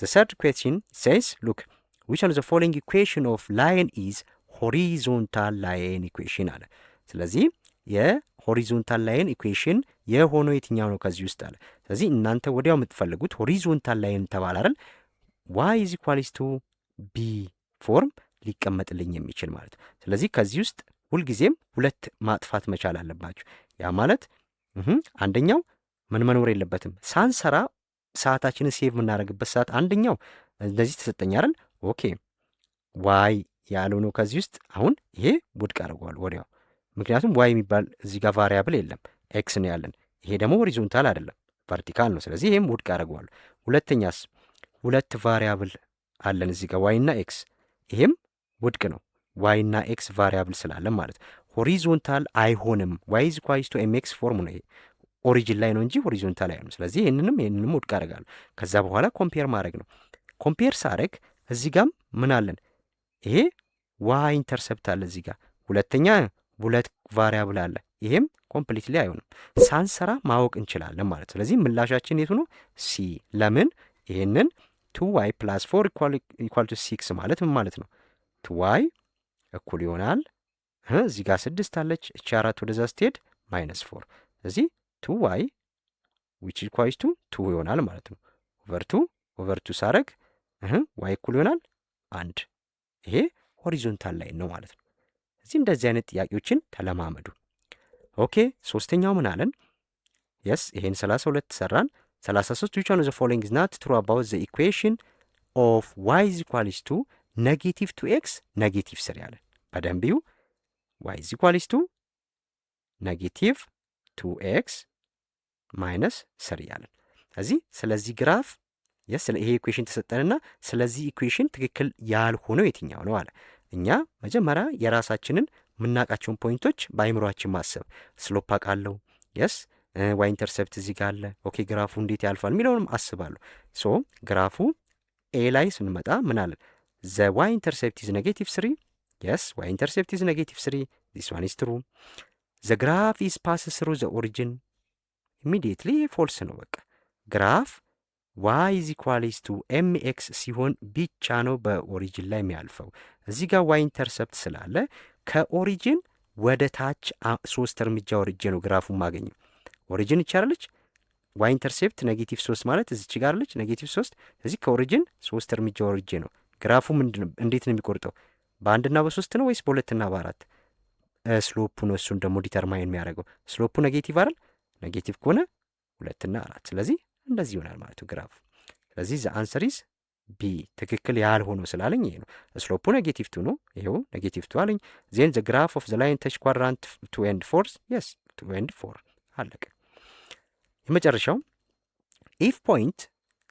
ዘ ሰርድ ኩዌስችን ሴይስ ሉክ which one of the following equation of line is horizontal line equation አለ። ስለዚህ ሆሪዞንታል ላይን ኢኩዌሽን የሆነው የትኛው ነው ከዚህ ውስጥ አለ። ስለዚህ እናንተ ወዲያው የምትፈልጉት ሆሪዞንታል ላይን ተባለ አይደል? ዋይ ኢዝ ኢኳልስ ቱ ቢ ፎርም ሊቀመጥልኝ የሚችል ማለት ነው። ስለዚህ ከዚህ ውስጥ ሁልጊዜም ሁለት ማጥፋት መቻል አለባችሁ። ያ ማለት አንደኛው ምን መኖር የለበትም። ሳንሰራ ሰዓታችንን ሴቭ የምናደርግበት ሰዓት አንደኛው እንደዚህ ተሰጠኝ አይደል? ኦኬ ዋይ ያለው ነው ከዚህ ውስጥ አሁን ይሄ ውድቅ አድርጓል ወዲያው። ምክንያቱም ዋይ የሚባል እዚህ ጋር ቫሪያብል የለም፣ ኤክስ ነው ያለን። ይሄ ደግሞ ሆሪዞንታል አይደለም ቨርቲካል ነው። ስለዚህ ይሄም ውድቅ አድርጓል። ሁለተኛስ ሁለት ቫሪያብል አለን እዚህ ጋር ዋይ እና ኤክስ፣ ይሄም ውድቅ ነው ዋይ እና ኤክስ ቫሪያብል ስላለን ማለት ሆሪዞንታል አይሆንም። ዋይ ኢዝ ኢኳልስ ቱ ኤምኤክስ ፎርም ነው ይሄ ኦሪጂን ላይ ነው እንጂ ሆሪዞንታል አይሆንም። ስለዚህ ይህንንም ውድቅ አደርጋለሁ። ከዛ በኋላ ኮምፔር ማድረግ ነው። ኮምፔር ሳደርግ እዚህ ጋም ምን አለን? ይሄ ዋይ ኢንተርሰፕት አለ እዚህ ጋር። ሁለተኛ ሁለት ቫሪያብል አለ። ይሄም ኮምፕሊትሊ አይሆንም። ሳንሰራ ማወቅ እንችላለን ማለት። ስለዚህ ምላሻችን የቱ ነው? ሲ። ለምን? ይሄንን 2y + 4 = 6 ማለት ምን ማለት ነው? 2y እኩል ይሆናል እዚህ ጋር 6 አለች፣ እቺ 4 ወደዛ ስትሄድ -4። ስለዚህ 2y which equals to 2 ይሆናል ማለት ነው። ኦቨር 2 ሳረግ y እኩል ይሆናል 1። ይሄ ሆሪዞንታል ላይን ነው ማለት ነው። እዚህ እንደዚህ አይነት ጥያቄዎችን ተለማመዱ። ኦኬ ሶስተኛው ምን አለን? የስ ይሄን 32 ሰራን። 33 which one of the following is not true about the equation of y is equals to -2x -3 ያለን በደንብ ይሁ y is equals to -2x -3 ያለን እዚህ ስለዚህ ግራፍ ይሄ ኢኩዌሽን ተሰጠንና ስለዚህ ኢኩዌሽን ትክክል ያልሆነው የትኛው ነው አለ። እኛ መጀመሪያ የራሳችንን የምናውቃቸውን ፖይንቶች በአይምሯችን ማሰብ። ስሎፕ አውቃለሁ፣ የስ ዋይ ኢንተርሰፕት እዚህ ጋር አለ። ኦኬ ግራፉ እንዴት ያልፋል የሚለውንም አስባለሁ። ሶ ግራፉ ኤ ላይ ስንመጣ ምን አለን? ዘ ዋይ ኢንተርሰፕት ኢዝ -3 የስ ዋይ ኢንተርሰፕት ኢዝ -3 ዚስ ዋን ኢዝ ትሩ። ዘ ግራፍ ኢዝ ፓስ ስሩ ዘ ኦሪጂን ኢሚዲየትሊ ፎልስ ነው። በቃ ግራፍ ዋይ ኢዝ ኢኳልስ ቱ ኤምኤክስ ሲሆን ብቻ ነው በኦሪጂን ላይ የሚያልፈው። እዚህ ጋር ዋይ ኢንተርሰፕት ስላለ ከኦሪጂን ወደ ታች 3 እርምጃ ወርጄ ነው ግራፉን ማገኘው። ኦሪጂን ይቻላለች ዋይ ኢንተርሴፕት -3 ማለት እዚች ጋር አለች -3። እዚህ ከኦሪጂን 3 እርምጃ ወርጄ ነው ግራፉ እንዴት ነው የሚቆርጠው? በ1 እና በ3 ነው ወይስ በ2 እና በ4? ስሎፑ ነው እሱን ደግሞ ዲተርማይን የሚያደርገው። ስሎፑ ኔጌቲቭ አይደል? ኔጌቲቭ ከሆነ 2 እና 4። ስለዚህ እንደዚህ ይሆናል ማለት ነው ግራፍ። ስለዚህ ዘ አንሰር ኢዝ ቢ። ትክክል ያልሆነው ስላለኝ ይሄ ነው። ስሎፑ -2 ነው። ይሄው -2 አለኝ። ዜን ዘ ግራፍ ኦፍ ዘ ላይን ተች ኳድራንት 2 and 4 የስ 2 and 4 አለቀ። የመጨረሻው ኢፍ ፖይንት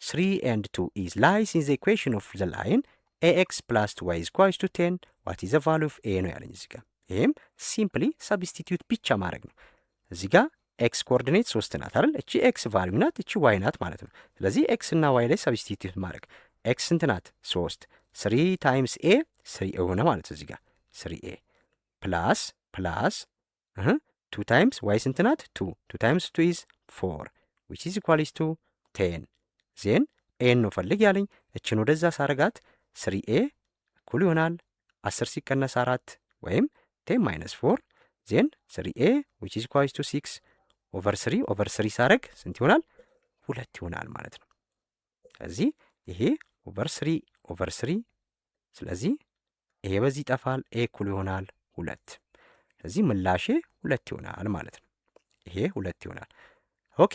3 and 2 is lies in the equation of the line ax plus 2y is equals to 10 what is the value of a ነው ያለኝ እዚህ ጋር። ይሄም ሲምፕሊ ሰብስቲቲዩት ብቻ ማድረግ ነው። እዚህ ጋር ኤክስ ኮኦርዲኔት 3 ናት አይደል? እቺ ኤክስ ቫልዩ ናት፣ እቺ ዋይ ናት ማለት ነው። ስለዚህ ኤክስ እና ዋይ ላይ ሰብስቲቲዩት ማድረግ። ኤክስ ስንት ናት? 3 3 ታይምስ ኤ 3 ሆነ ማለት እዚህ ጋር 3a ፕላስ 2 ታይምስ ዋይ ስንት ናት? 2 ታይምስ 2 is 4 which is equals to 10 ዜን ኤን ነው ፈልግ ያለኝ። እችን ወደዛ ሳረጋት 3a እኩል ይሆናል 10 ሲቀነስ 4 ወይም 10 minus 4 ዜን 3a which is equals to 6 ኦቨር 3 ሳረግ ስንት ይሆናል? 2 ይሆናል ማለት ነው። ስለዚህ ይሄ ኦቨር 3 ስለዚህ ይሄ በዚህ ይጠፋል። ኤ እኩል ይሆናል 2። ስለዚህ ምላሼ 2 ይሆናል ማለት ነው። ይሄ 2 ይሆናል። ኦኬ